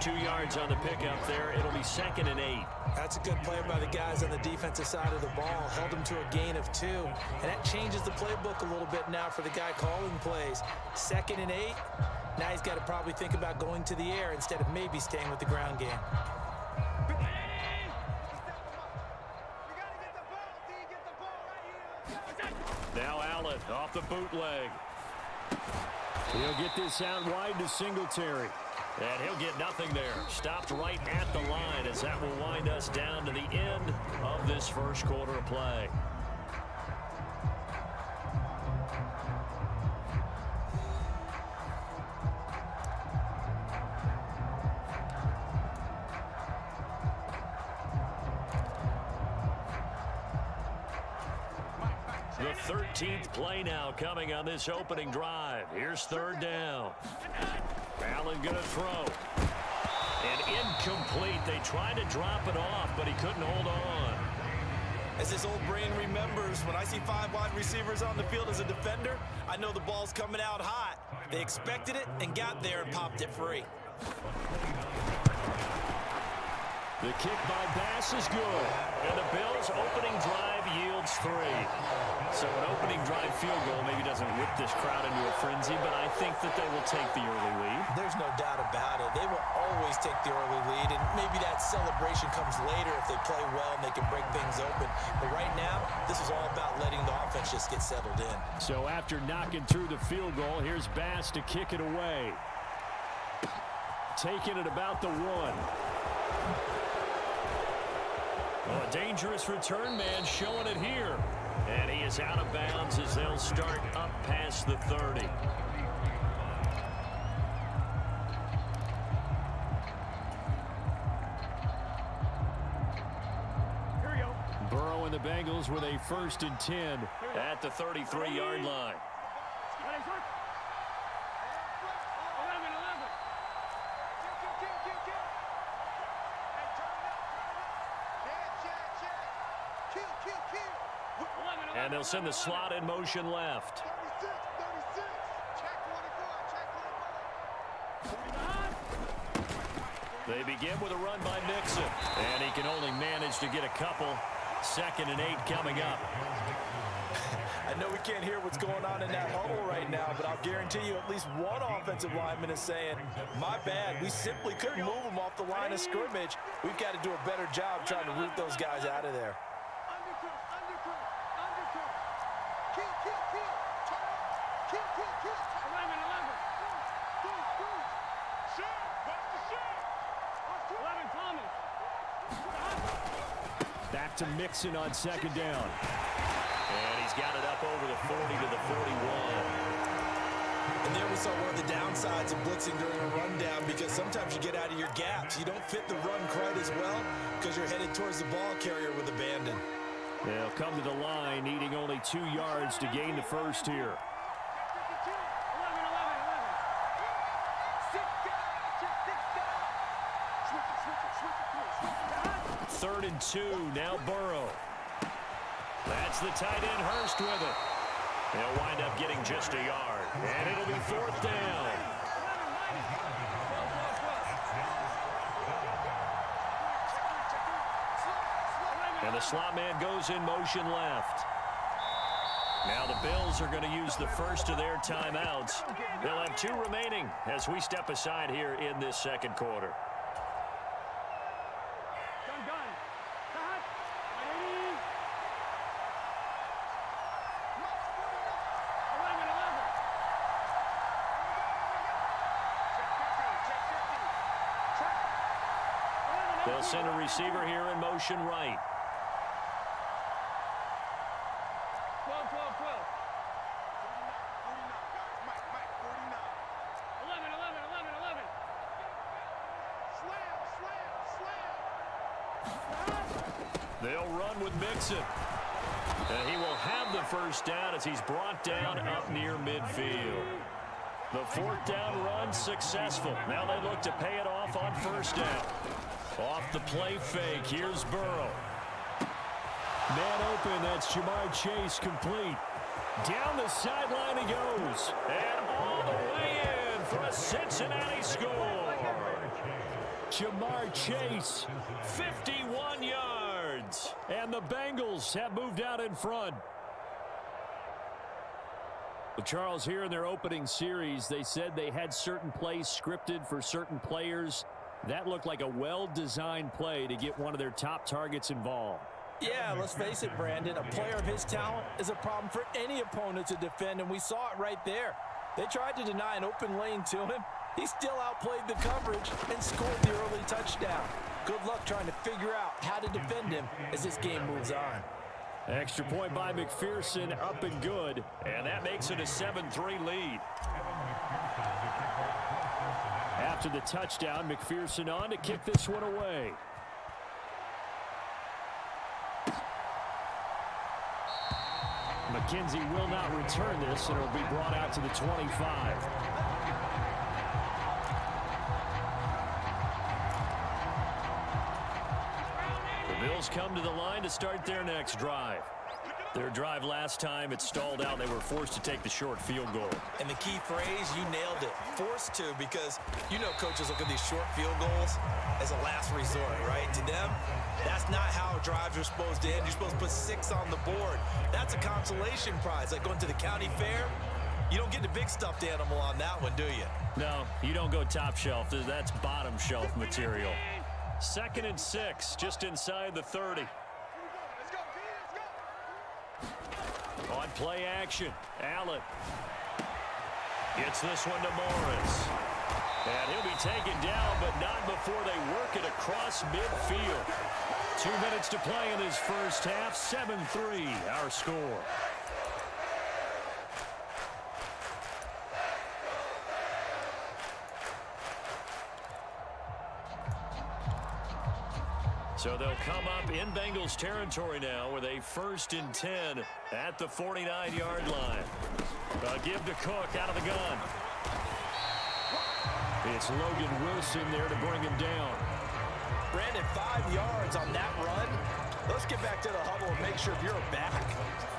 2 yards on the pickup there. It'll be 2nd and 8. That's a good play by the guys on the defensive side of the ball. Held him to a gain of 2. And that changes the playbook a little bit now for the guy calling plays. 2nd and 8. Now he's got to probably think about going to the air instead of maybe staying with the ground game. Now Allen off the bootleg. He'll get this out wide to Singletary. And he'll get nothing there. Stopped right at the line as that will wind us down to the end of this first quarter of play. The 13th play now coming on this opening drive. Here's third down. Allen going to throw. And incomplete. They tried to drop it off, but he couldn't hold on. As his old brain remembers, when I see 5 wide receivers on the field as a defender, I know the ball's coming out hot. They expected it and got there and popped it free. The kick by Bass is good. And the Bills' opening drive yields 3. So an opening drive field goal maybe doesn't whip this crowd into a frenzy, but I think that they will take the early lead. There's no doubt about it. They will always take the early lead, and maybe that celebration comes later if they play well and they can break things open. But right now, this is all about letting the offense just get settled in. So after knocking through the field goal, here's Bass to kick it away. Taking it about the 1. Oh, a dangerous return man showing it here. And he is out of bounds as they'll start up past the 30. Here we go. Burrow and the Bengals with a 1st and 10 at the 33-yard line. And they'll send the slot in motion left. They begin with a run by Mixon. And he can only manage to get a couple. 2nd and 8 coming up. I know we can't hear what's going on in that huddle right now, but I'll guarantee you at least one offensive lineman is saying, my bad, we simply couldn't move them off the line of scrimmage. We've got to do a better job trying to root those guys out of there. Back to Mixon on 2nd down. And he's got it up over the 40 to the 41. And there we saw one of the downsides of blitzing during a rundown, because sometimes you get out of your gaps. You don't fit the run quite as well because you're headed towards the ball carrier with abandon. They'll come to the line, needing only 2 yards to gain the first here. 3rd and 2, now Burrow. That's the tight end, Hurst, with it. They'll wind up getting just a yard, and it'll be 4th down. And the slot man goes in motion left. Now the Bills are going to use the first of their timeouts. They'll have 2 remaining as we step aside here in this 2nd quarter. They'll send a receiver here in motion right. 12, 12, 12. 11, 11, 11, 11. Slam, slam, slam. They'll run with Mixon. And he will have the first down as he's brought down up near midfield. The 4th down run successful. Now they look to pay it off on 1st down. Off the play fake, here's Burrow. Man open, that's Jamar Chase complete. Down the sideline he goes. And all the way in for a Cincinnati score. Jamar Chase, 51 yards. And the Bengals have moved out in front. Well, Charles, here in their opening series, they said they had certain plays scripted for certain players. That looked like a well-designed play to get one of their top targets involved. Yeah, let's face it, Brandon. A player of his talent is a problem for any opponent to defend, and we saw it right there. They tried to deny an open lane to him. He still outplayed the coverage and scored the early touchdown. Good luck trying to figure out how to defend him as this game moves on. Extra point by McPherson, up and good. And that makes it a 7-3 lead. After the touchdown, McPherson on to kick this one away. McKenzie will not return this, and it will be brought out to the 25. The Bills come to the line to start their next drive. Their drive last time, it stalled out. They were forced to take the short field goal. And the key phrase, you nailed it. Forced to, because you know coaches look at these short field goals as a last resort, right? To them, that's not how drives are supposed to end. You're supposed to put 6 on the board. That's a consolation prize, like going to the county fair. You don't get the big stuffed animal on that one, do you? No, you don't go top shelf. That's bottom shelf material. 2nd and 6, just inside the 30. On play action, Allen gets this one to Morris. And he'll be taken down, but not before they work it across midfield. 2 minutes to play in this first half. 7-3, our score. So they'll come up in Bengals territory now with a 1st and 10 at the 49-yard line. Give to Cook out of the gun. It's Logan Wilson there to bring him down. Brandon, 5 yards on that run. Let's get back to the huddle and make sure if you're back,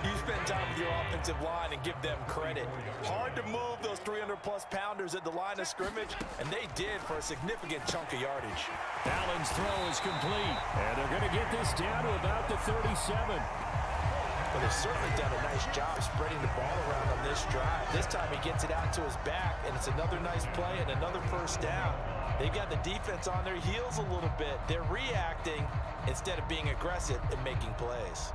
you spend time with your offensive line and give them credit. Hard to move those 300-plus pounders at the line of scrimmage, and they did for a significant chunk of yardage. Allen's throw is complete, and they're going to get this down to about the 37. Well, they've certainly done a nice job spreading the ball around on this drive. This time he gets it out to his back, and it's another nice play and another first down. They've got the defense on their heels a little bit. They're reacting instead of being aggressive and making plays.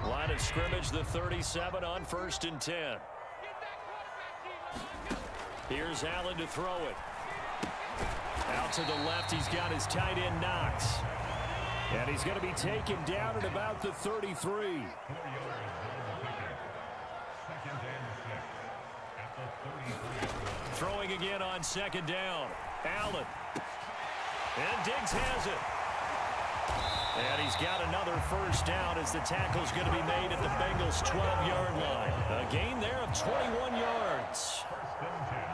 Line of scrimmage, the 37 on 1st and 10. Here's Allen to throw it. Out to the left, he's got his tight end Knox. And he's going to be taken down at about the 33. Throwing again on 2nd down. Allen. And Diggs has it. And he's got another first down as the tackle's going to be made at the Bengals' 12-yard line. A gain there of 21 yards.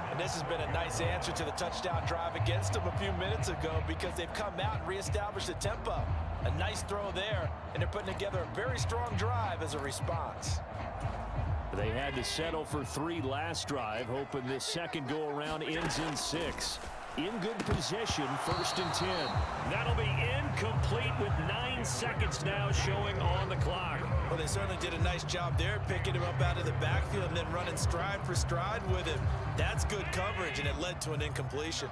And this has been a nice answer to the touchdown drive against them a few minutes ago because they've come out and reestablished the tempo. A nice throw there, and they're putting together a very strong drive as a response. They had to settle for 3 last drive, hoping this second go-around ends in 6. In good position, 1st and 10. That'll be incomplete with 9 seconds now showing on the clock. Well, they certainly did a nice job there, picking him up out of the backfield and then running stride for stride with him. That's good coverage, and it led to an incompletion.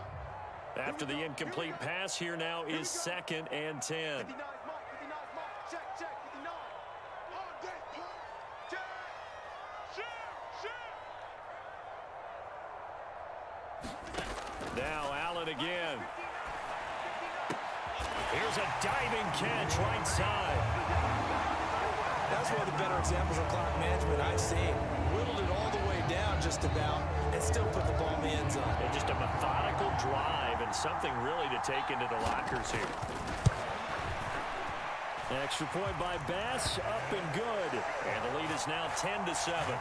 After the incomplete pass, here now is 2nd and 10. Now Allen again. Here's a diving catch right side. That's one of the better examples of clock management I've seen. Whittled it all the way down just about and still put the ball in the end zone. And just a methodical drive and something really to take into the lockers here. Extra point by Bass, up and good. And the lead is now 10-7.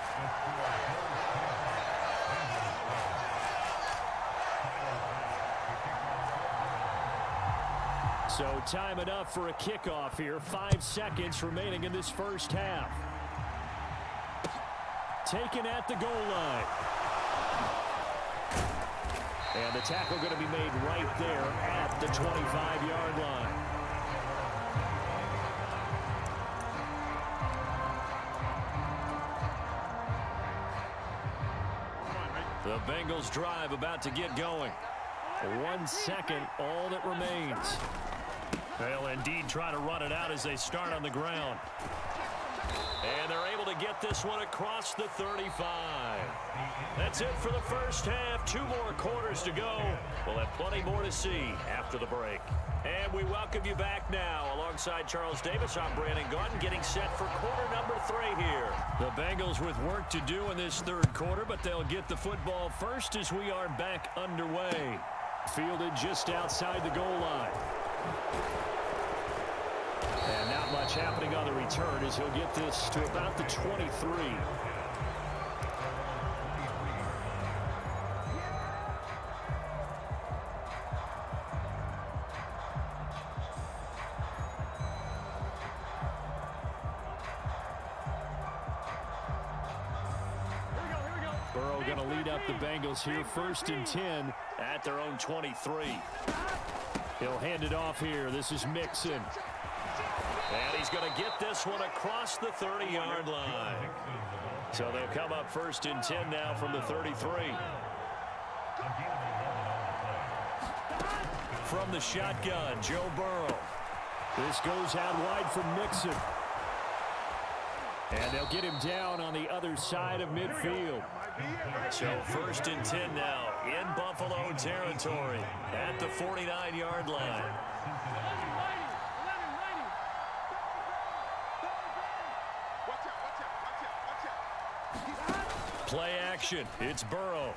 So time enough for a kickoff here. 5 seconds remaining in this first half. Taken at the goal line. And the tackle going to be made right there at the 25-yard line. The Bengals drive about to get going. 1 second, all that remains. They'll indeed try to run it out as they start on the ground. And they're able to get this one across the 35. That's it for the first half. 2 more quarters to go. We'll have plenty more to see after the break. And we welcome welcome you back now. Alongside Charles Davis, I'm Brandon Gaudin, getting set for quarter number 3 here. The Bengals with work to do in this third quarter, but they'll get the football first as we are back underway. Fielded just outside the goal line. And not much happening on the return as he'll get this to about the 23. Burrow going to lead up the Bengals here, 1st and 10 at their own 23. He'll hand it off here. This is Mixon. And he's going to get this one across the 30-yard line. So they'll come up 1st and 10 now from the 33. From the shotgun, Joe Burrow. This goes out wide from Mixon. And they'll get him down on the other side of midfield. So 1st and 10 now in Buffalo territory at the 49-yard line. Play action. It's Burrow.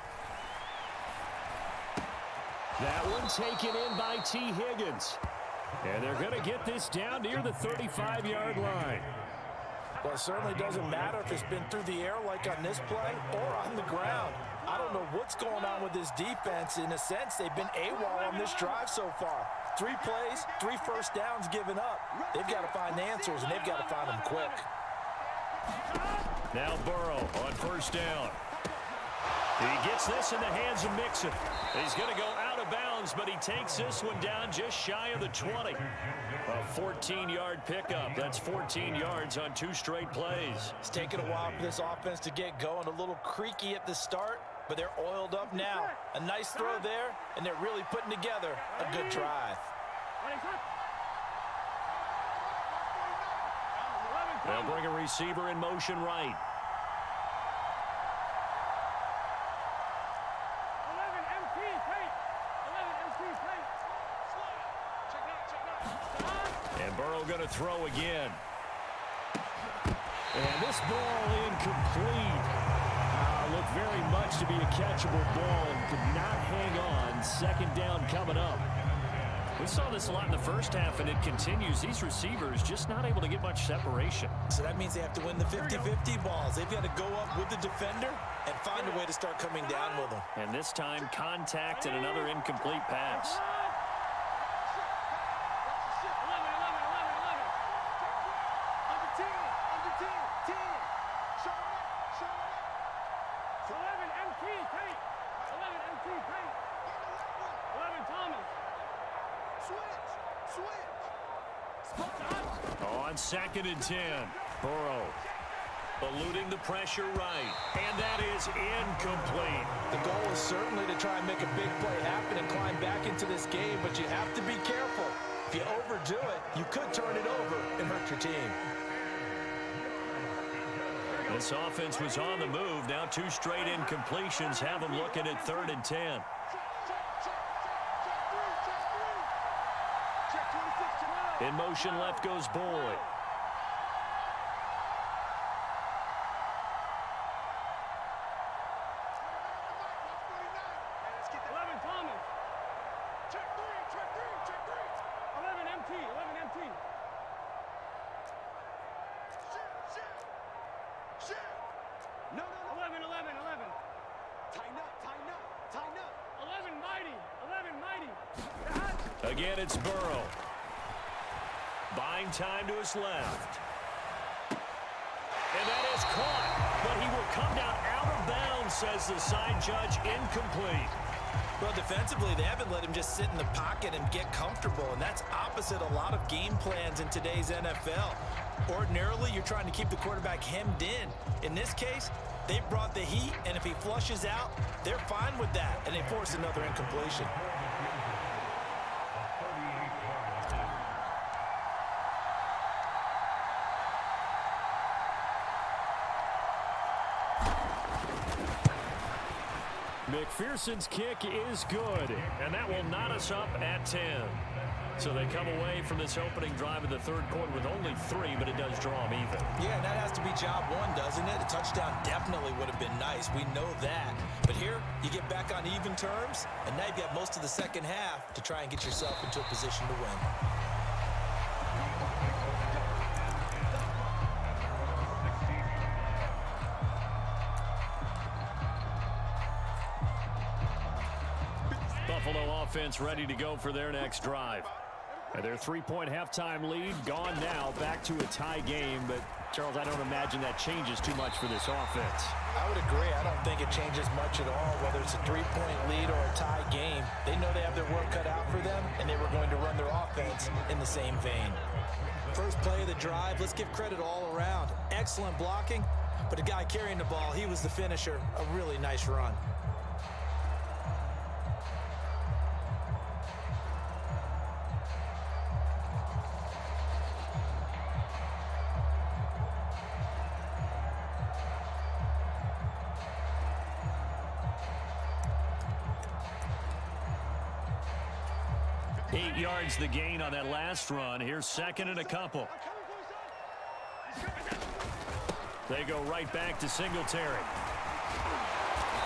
That one taken in by T. Higgins. And they're going to get this down near the 35-yard line. Well, it certainly doesn't matter if it's been through the air like on this play or on the ground. I don't know what's going on with this defense. In a sense, they've been AWOL on this drive so far. 3 plays, 3 first downs given up. They've got to find answers, and they've got to find them quick. Now Burrow on 1st down. He gets this in the hands of Mixon. He's going to go out of bounds, but he takes this one down just shy of the 20. A 14-yard pickup. That's 14 yards on 2 straight plays. It's taken a while for this offense to get going. A little creaky at the start, but they're oiled up now. A nice throw there, and they're really putting together a good drive. They'll bring a receiver in motion right. And Burrow going to throw again. And this ball incomplete. Looked very much to be a catchable ball and could not hang on. 2nd down coming up. We saw this a lot in the first half, and it continues. These receivers just not able to get much separation. So that means they have to win the 50-50 balls. They've got to go up with the defender and find a way to start coming down with them. And this time, contact and another incomplete pass. On 2nd and 10, Burrow eluding the pressure right, and that is incomplete. The goal is certainly to try and make a big play happen and climb back into this game, but you have to be careful. If you overdo it, you could turn it over and hurt your team. This offense was on the move. Now 2 straight incompletions have them looking at 3rd and 10. In motion left goes Boyd. Again, it's Burrow. Buying time to his left. And that is caught, but he will come down out of bounds, says the side judge, incomplete. Well, defensively, they haven't let him just sit in the pocket and get comfortable, and that's opposite a lot of game plans in today's NFL. Ordinarily, you're trying to keep the quarterback hemmed in. In this case, they brought the heat, and if he flushes out, they're fine with that, and they force another incompletion. McPherson's kick is good, and that will knot us up at 10. So they come away from this opening drive in the third quarter with only 3, but it does draw them even. Yeah, and that has to be job one, doesn't it? A touchdown definitely would have been nice. We know that. But here, you get back on even terms, and now you've got most of the second half to try and get yourself into a position to win. Buffalo offense ready to go for their next drive. And their 3-point halftime lead gone now, back to a tie game. But, Charles, I don't imagine that changes too much for this offense. I would agree. I don't think it changes much at all, whether it's a 3-point lead or a tie game. They know they have their work cut out for them, and they were going to run their offense in the same vein. First play of the drive, let's give credit all around. Excellent blocking, but the guy carrying the ball, he was the finisher. A really nice run. Yards the gain on that last run. Here's second and a couple. They go right back to Singletary.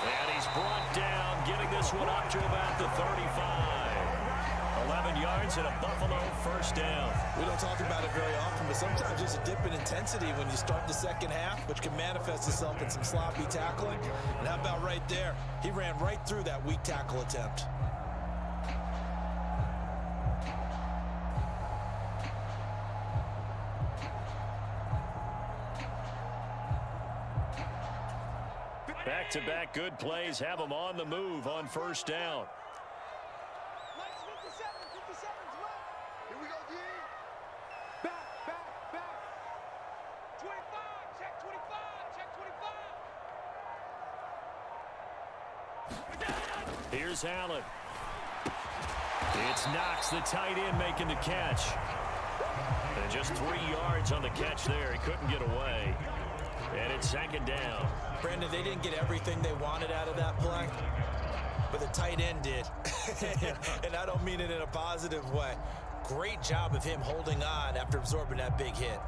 And he's brought down, getting this one up to about the 35. 11 yards and a Buffalo first down. We don't talk about it very often, but sometimes there's a dip in intensity when you start the second half, which can manifest itself in some sloppy tackling. And how about right there? He ran right through that weak tackle attempt. Back-to-back good plays have them on the move on first down. Minus 57, 57's left. Here we go, D. Back. 25, check 25. Here's Allen. It's Knox, the tight end, making the catch. And just 3 yards on the catch there. He couldn't get away. And it's second down. Brandon, they didn't get everything they wanted out of that play, but the tight end did. And I don't mean it in a positive way. Great job of him holding on after absorbing that big hit.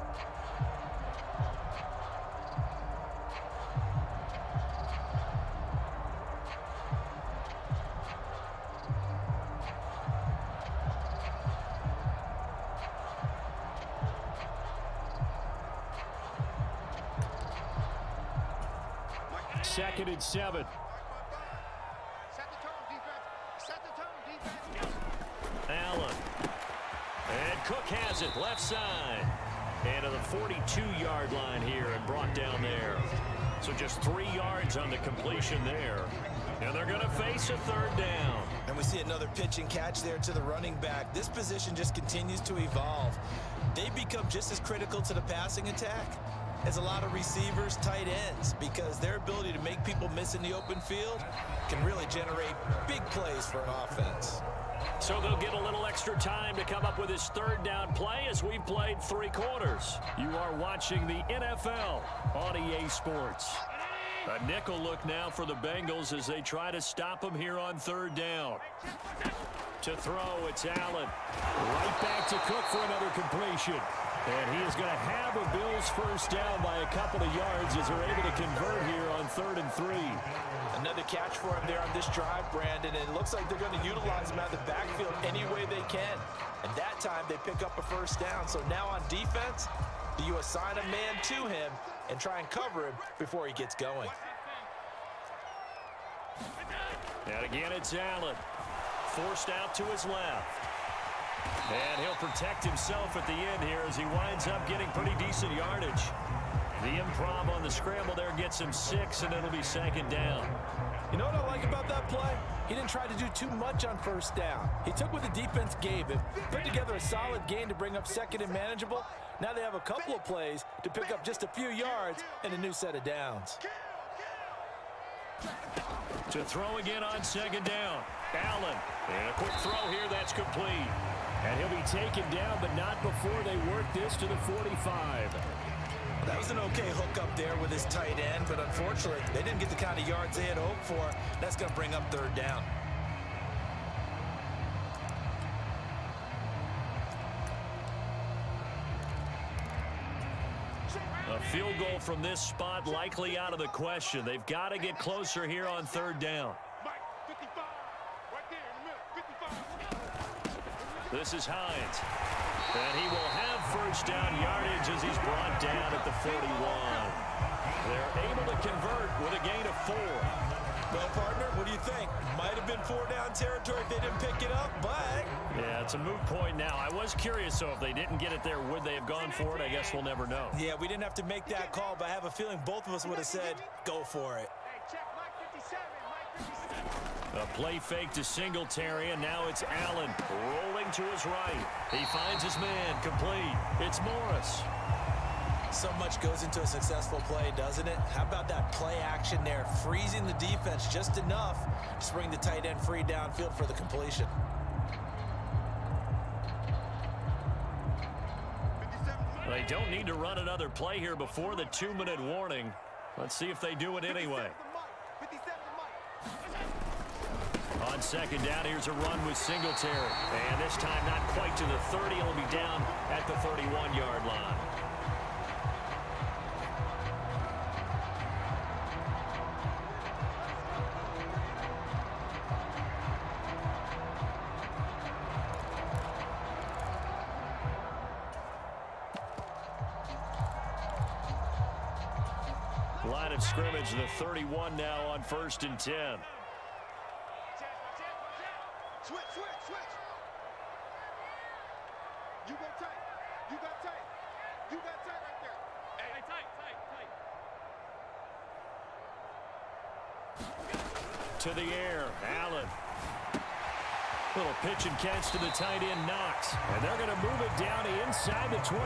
Second and 7. Set the tone, defense. Set the tone, defense. Allen. And Cook has it, left side. And to the 42-yard line here and brought down there. So just 3 yards on the completion there. And they're going to face a third down. And we see another pitch and catch there to the running back. This position just continues to evolve. They become just as critical to the passing attack as a lot of receivers, tight ends, because their ability to make people miss in the open field can really generate big plays for an offense. So they'll get a little extra time to come up with his third down play as we've played 3 quarters. You are watching the NFL on EA Sports. A nickel look now for the Bengals as they try to stop him here on third down. To throw, it's Allen. Right back to Cook for another completion. And he is going to have a Bills first down by a couple of yards as they're able to convert here on 3rd and 3. Another catch for him there on this drive, Brandon, and it looks like they're going to utilize him out of the backfield any way they can. And that time they pick up a first down. So now on defense, do you assign a man to him and try and cover him before he gets going? And again, it's Allen. Forced out to his left. And he'll protect himself at the end here as he winds up getting pretty decent yardage. The improv on the scramble there gets him 6, and it'll be second down. You know what I like about that play? He didn't try to do too much on first down. He took what the defense gave him, put together a solid gain to bring up second and manageable. Now they have a couple of plays to pick up just a few yards and a new set of downs. To throw again on second down. Allen. And a quick throw here, that's complete. And he'll be taken down, but not before they work this to the 45. That was an okay hook up there with his tight end, but unfortunately, they didn't get the kind of yards they had hoped for. That's going to bring up third down. A field goal from this spot likely out of the question. They've got to get closer here on third down. Mike, 55. Right there in the middle, 55. This is Hines. And he will have first down yardage as he's brought down at the 41. They're able to convert with a gain of 4. Well, partner, what do you think? Might have been 4-down territory if they didn't pick it up, but... Yeah, it's a moot point now. I was curious, so if they didn't get it there, would they have gone for it? I guess we'll never know. Yeah, we didn't have to make that call, but I have a feeling both of us would have said, go for it. Hey, check Mike 57, Mike 57. A play fake to Singletary, and now it's Allen rolling to his right. He finds his man, complete. It's Morris. So much goes into a successful play, doesn't it? How about that play action there, freezing the defense just enough to bring the tight end free downfield for the completion. They don't need to run another play here before the 2-minute warning. Let's see if they do it anyway. 57 to Mike. On second down, here's a run with Singletary. And this time not quite to the 30. He'll be down at the 31-yard line. Line of scrimmage, the 31 now on 1st and 10. Switch. You go tight. You got tight. You got tight right there. Hey, tight. To the air, Allen. Little pitch and catch to the tight end, Knox. And they're going to move it down to inside the 25.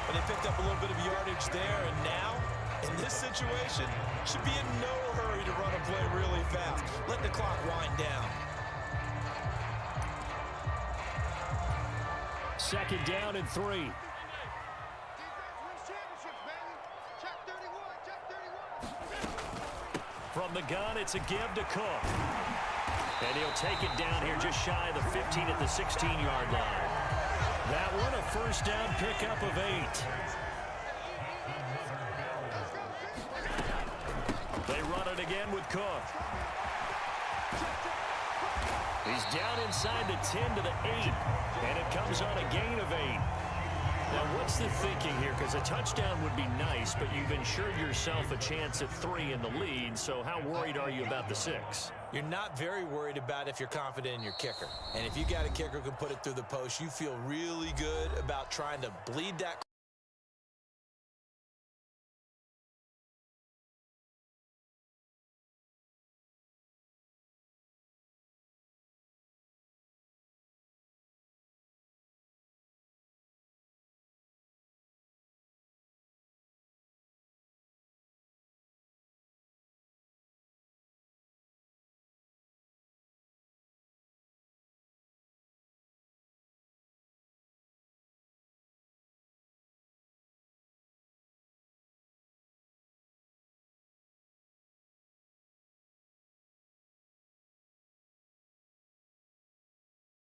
But they picked up a little bit of yardage there, and now, in this situation, should be in no hurry to run a play really fast. Let the clock wind down. Second down and 3. Defense wins championships, baby. Check 31. From the gun, it's a give to Cook. And he'll take it down here just shy of the 15 at the 16-yard line. That one, a first down pickup of 8. They run it again with Cook. He's down inside the 10 to the 8, and it comes on a gain of 8. Now, what's the thinking here? Because a touchdown would be nice, but you've ensured yourself a chance at 3 in the lead, so how worried are you about the 6? You're not very worried about if you're confident in your kicker. And if you got a kicker who can put it through the post, you feel really good about trying to bleed that